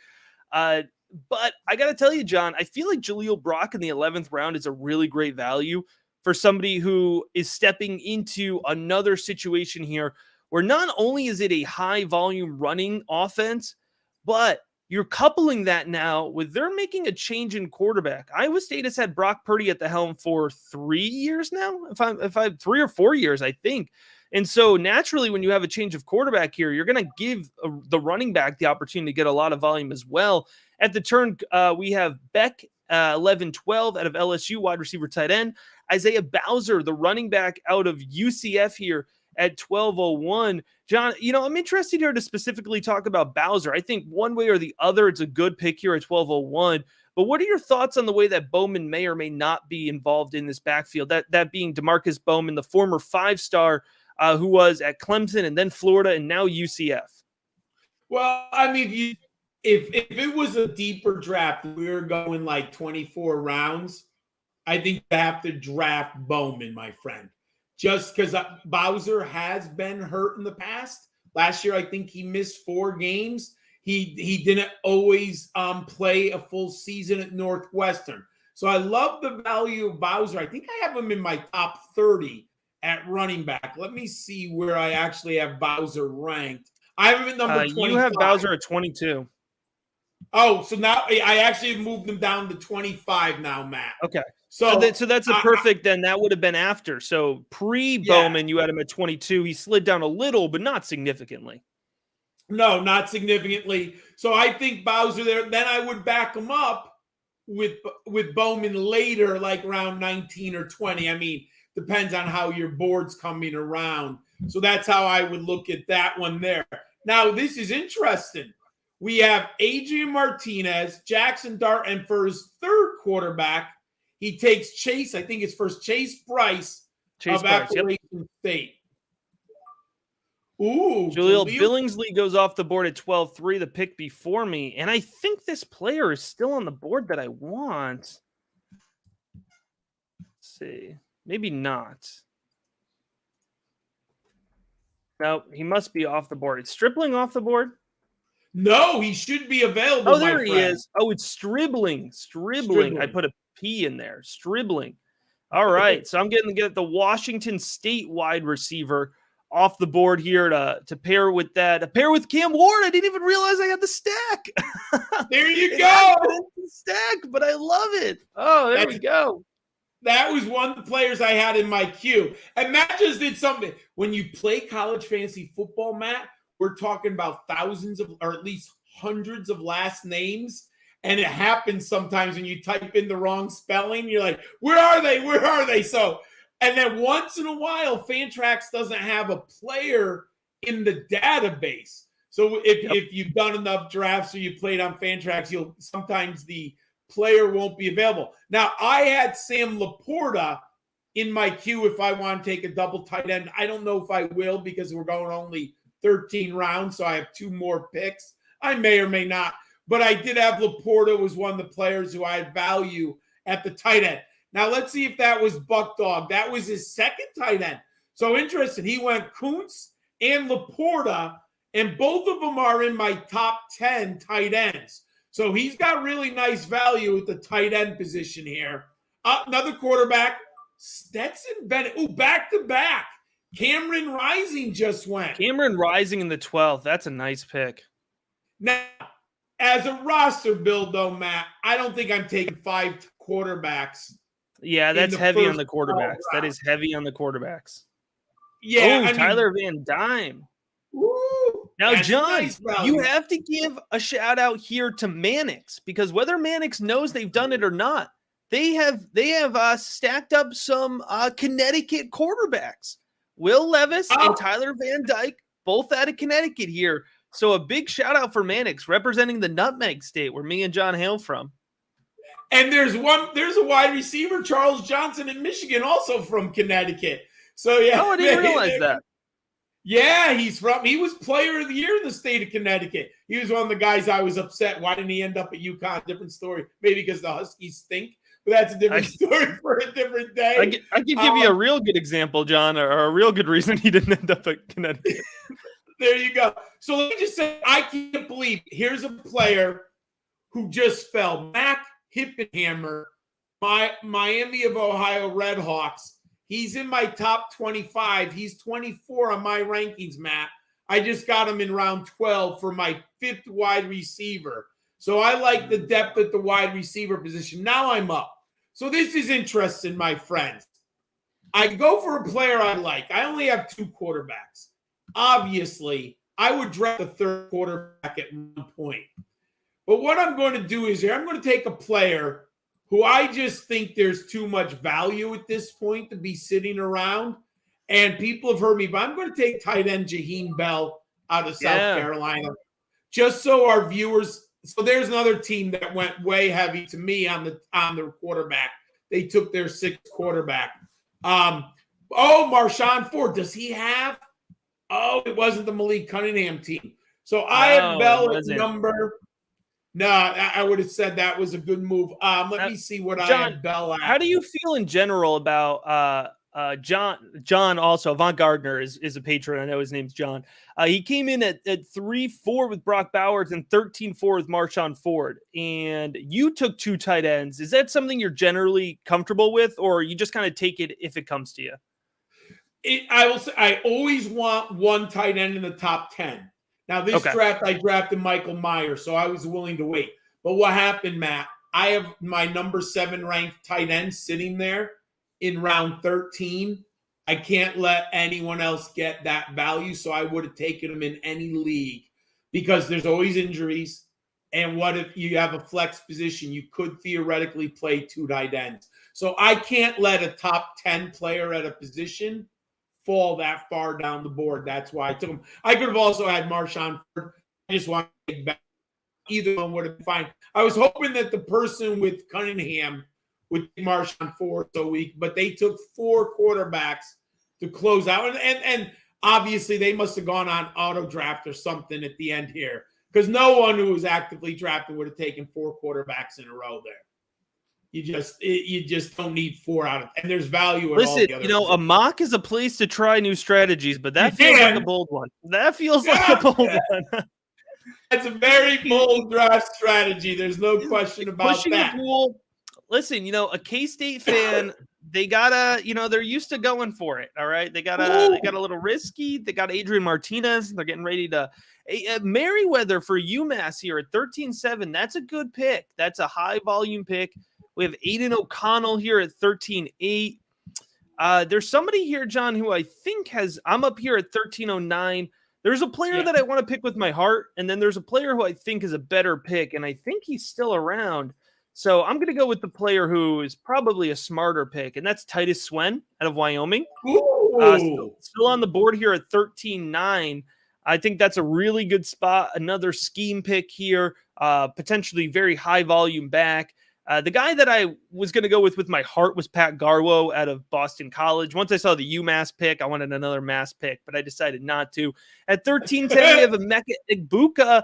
But I got to tell you, John, I feel like Jaleel Brock in the 11th round is a really great value for somebody who is stepping into another situation here where not only is it a high volume running offense, but you're coupling that now with they're making a change in quarterback. Iowa State has had Brock Purdy at the helm for 3 years now, if I 3 or 4 years, I think. And so naturally, when you have a change of quarterback here, you're going to give the running back the opportunity to get a lot of volume as well. At the turn, we have Beck, 11-12 out of LSU, wide receiver, tight end. Isaiah Bowser, the running back out of UCF here at 1201. John, I'm interested here to specifically talk about Bowser. I think one way or the other, it's a good pick here at 1201. But what are your thoughts on the way that Bowman may or may not be involved in this backfield? That being DeMarcus Bowman, the former 5-star who was at Clemson and then Florida and now UCF. Well, I mean, if it was a deeper draft, we were going like 24 rounds, I think you have to draft Bowman, my friend. Just because Bowser has been hurt in the past. Last year, I think he missed 4 games. He didn't always play a full season at Northwestern. So I love the value of Bowser. I think I have him in my top 30 at running back. Let me see where I actually have Bowser ranked. I have him at number 25. You have Bowser at 22. Oh, so now I actually moved him down to 25 now, Matt. Okay. So that's a perfect, then that would have been after. So pre-Bowman, you had him at 22. He slid down a little, but not significantly. No, not significantly. So I think Bowser there. Then I would back him up with Bowman later, like around 19 or 20. I mean, depends on how your board's coming around. So that's how I would look at that one there. Now, this is interesting. We have Adrian Martinez, Jackson Dart, and for his third quarterback, he takes Chase. I think it's first Chase Bryce of Appalachian State. Ooh, Jaleel Billingsley goes off the board at 12-3, the pick before me. And I think this player is still on the board that I want. Let's see. Maybe not. No, he must be off the board. Is Stripling off the board? No, he should be available. Oh, there he is. Oh, it's Stribling. Stribling. I put a P in there. Stribling. All right. So I'm getting to get the Washington State wide receiver off the board here to pair with that. To pair with Cam Ward. I didn't even realize I had the stack. There you go. Stack, but I love it. Oh, there we go. That was one of the players I had in my queue. And Matt just did something. When you play college fantasy football, Matt, we're talking about thousands of, or at least hundreds of last names. And it happens sometimes when you type in the wrong spelling. You're like, where are they? Where are they? So, and then once in a while, Fantrax doesn't have a player in the database. So if you've done enough drafts or you played on Fantrax, sometimes the player won't be available. Now, I had Sam Laporta in my queue if I want to take a double tight end. I don't know if I will because we're going only 13 rounds, so I have 2 more picks. I may or may not, but I did have Laporta was one of the players who I had value at the tight end. Now, let's see if that was Buck Dog. That was his second tight end. So interesting. He went Kuntz and Laporta, and both of them are in my top 10 tight ends. So he's got really nice value at the tight end position here. Another quarterback, Stetson Bennett. Ooh, back-to-back. Cameron Rising just went. Cameron Rising in the 12th. That's a nice pick. Now, as a roster build, though, Matt, I don't think I'm taking 5 quarterbacks. Yeah, that's heavy on the quarterbacks. That is heavy on the quarterbacks. Yeah. Tyler Van Dyne. Ooh, now, John, nice you have to give a shout out here to Mannix, because whether Mannix knows they've done it or not, they have stacked up some Connecticut quarterbacks. Will Levis and Tyler Van Dyke, both out of Connecticut here. So a big shout out for Mannix, representing the Nutmeg State, where me and John hail from. And there's a wide receiver, Charles Johnson in Michigan, also from Connecticut. So yeah. Oh, I didn't realize that. Yeah, he was player of the year in the state of Connecticut. He was one of the guys I was upset. Why didn't he end up at UConn? Different story. Maybe because the Huskies stink, but that's a different story for a different day. I could give you a real good example, John, or a real good reason he didn't end up at Connecticut. There you go. So let me just say, I can't believe here's a player who just fell. Mac Hippenhammer, my Miami of Ohio Redhawks. He's in my top 25. He's 24 on my rankings, Matt. I just got him in round 12 for my 5th wide receiver. So I like the depth at the wide receiver position. Now I'm up. So this is interesting, my friends. I go for a player I like. I only have 2 quarterbacks. Obviously, I would draft the 3rd quarterback at one point. But what I'm going to do is here, I'm going to take a player who I just think there's too much value at this point to be sitting around. And people have heard me, but I'm going to take tight end Jaheim Bell out of South Carolina. Just so our viewers, so there's another team that went way heavy to me on the quarterback. They took their 6th quarterback. Marshawn Ford, does he have? Oh, it wasn't the Malik Cunningham team. So I have Bell at number. No, I would have said that was a good move. Let me see what John, I have Bell at. How do you feel in general about John also, Avant Gardner is a patron. I know his name's John. He came in at 3-4 with Brock Bowers and 13-4 with Marshawn Ford. And you took 2 tight ends. Is that something you're generally comfortable with, or you just kind of take it if it comes to you? I will say I always want 1 tight end in the top 10. Now, this draft, I drafted Michael Myers, so I was willing to wait. But what happened, Matt, I have my number 7 ranked tight end sitting there in round 13. I can't let anyone else get that value, so I would have taken him in any league because there's always injuries. And what if you have a flex position? You could theoretically play 2 tight ends. So I can't let a top 10 player at a position fall that far down the board. That's why I took him. I could have also had Marshawn Ford. I just want to take back. Either one would have been fine. I was hoping that the person with Cunningham would take Marshawn Ford so weak, but they took 4 quarterbacks to close out. And obviously they must have gone on auto draft or something at the end here because no one who was actively drafted would have taken 4 quarterbacks in a row there. You just don't need 4 out of, and there's value in all the other. Listen, a mock is a place to try new strategies, but that feels like a bold one. That feels like a bold one. That's a very bold draft strategy. There's no question about Pushing that. The pool. Listen, a K-State fan, they gotta, they're used to going for it. All right, they got a little risky. They got Adrian Martinez. They're getting ready to. Merriweather for UMass here at 13-7. That's a good pick. That's a high volume pick. We have Aiden O'Connell here at 13-8. There's somebody here, John, who I think I'm up here at 13-09. There's a player that I want to pick with my heart, and then there's a player who I think is a better pick, and I think he's still around. So I'm going to go with the player who is probably a smarter pick, and that's Titus Swen out of Wyoming. Still on the board here at 13-9. I think that's a really good spot. Another scheme pick here, potentially very high volume back. The guy that I was going to go with my heart was Pat Garwo out of Boston College. Once I saw the UMass pick, I wanted another Mass pick, but I decided not to. At 13-10, we have Emeka Egbuka.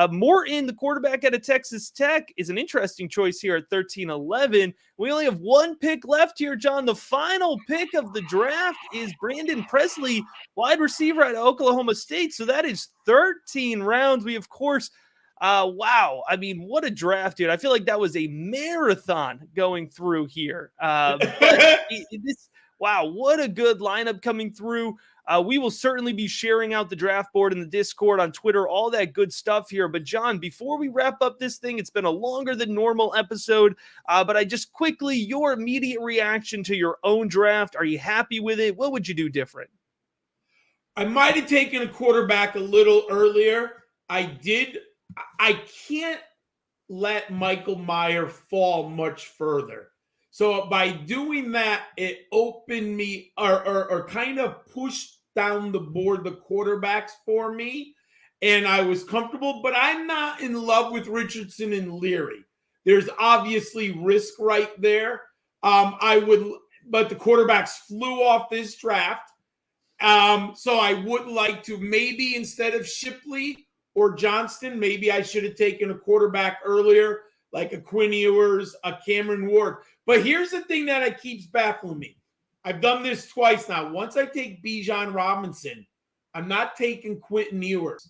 Morton, the quarterback out of Texas Tech, is an interesting choice here at 13-11. We only have 1 pick left here, John. The final pick of the draft is Brandon Presley, wide receiver at Oklahoma State. So that is 13 rounds. We, of course, wow. I mean, what a draft, dude. I feel like that was a marathon going through here. Wow, what a good lineup coming through. We will certainly be sharing out the draft board in the Discord, on Twitter, all that good stuff here. But, John, before we wrap up this thing, it's been a longer than normal episode, but I just quickly, your immediate reaction to your own draft. Are you happy with it? What would you do different? I might have taken a quarterback a little earlier. I can't let Michael Meyer fall much further. So by doing that, it opened me or kind of pushed down the board the quarterbacks for me. And I was comfortable, but I'm not in love with Richardson and Leary. There's obviously risk right there. But the quarterbacks flew off this draft. So I would like to maybe instead of Shipley or Johnston, maybe I should have taken a quarterback earlier, like a Quinn Ewers, a Cameron Ward. But here's the thing that keeps baffling me. I've done this twice now. Once I take Bijan Robinson, I'm not taking Quentin Ewers.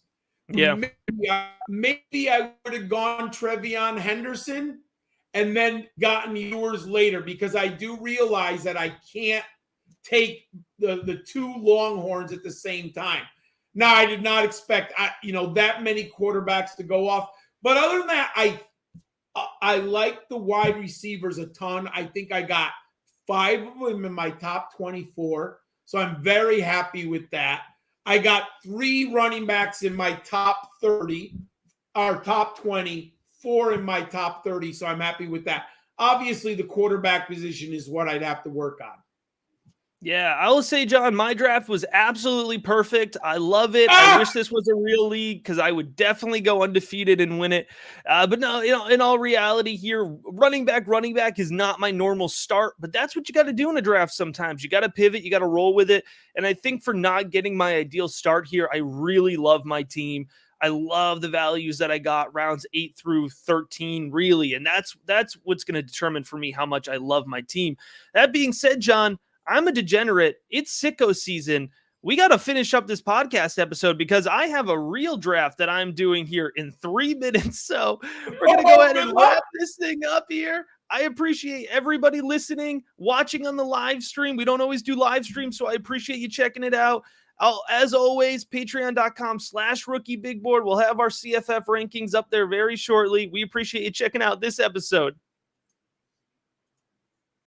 Yeah. Maybe I would have gone Trevion Henderson and then gotten Ewers later, because I do realize that I can't take the two Longhorns at the same time. Now, I did not expect that many quarterbacks to go off. But other than that, I like the wide receivers a ton. I think I got 5 of them in my top 24. So I'm very happy with that. I got 3 running backs in my top 30, or top 20, 4 in my top 30. So I'm happy with that. Obviously, the quarterback position is what I'd have to work on. Yeah, I will say, John, my draft was absolutely perfect. I love it. I wish this was a real league, because I would definitely go undefeated and win it. But no, in all reality here, running back is not my normal start, but that's what you got to do in a draft sometimes. You got to pivot, you got to roll with it. And I think for not getting my ideal start here, I really love my team. I love the values that I got rounds 8 through 13, really. And that's what's going to determine for me how much I love my team. That being said, John, I'm a degenerate. It's sicko season. We got to finish up this podcast episode, because I have a real draft that I'm doing here in 3 minutes. So we're going to go ahead and wrap this thing up here. I appreciate everybody listening, watching on the live stream. We don't always do live streams, so I appreciate you checking it out. As always, patreon.com/rookiebigboard. We'll have our CFF rankings up there very shortly. We appreciate you checking out this episode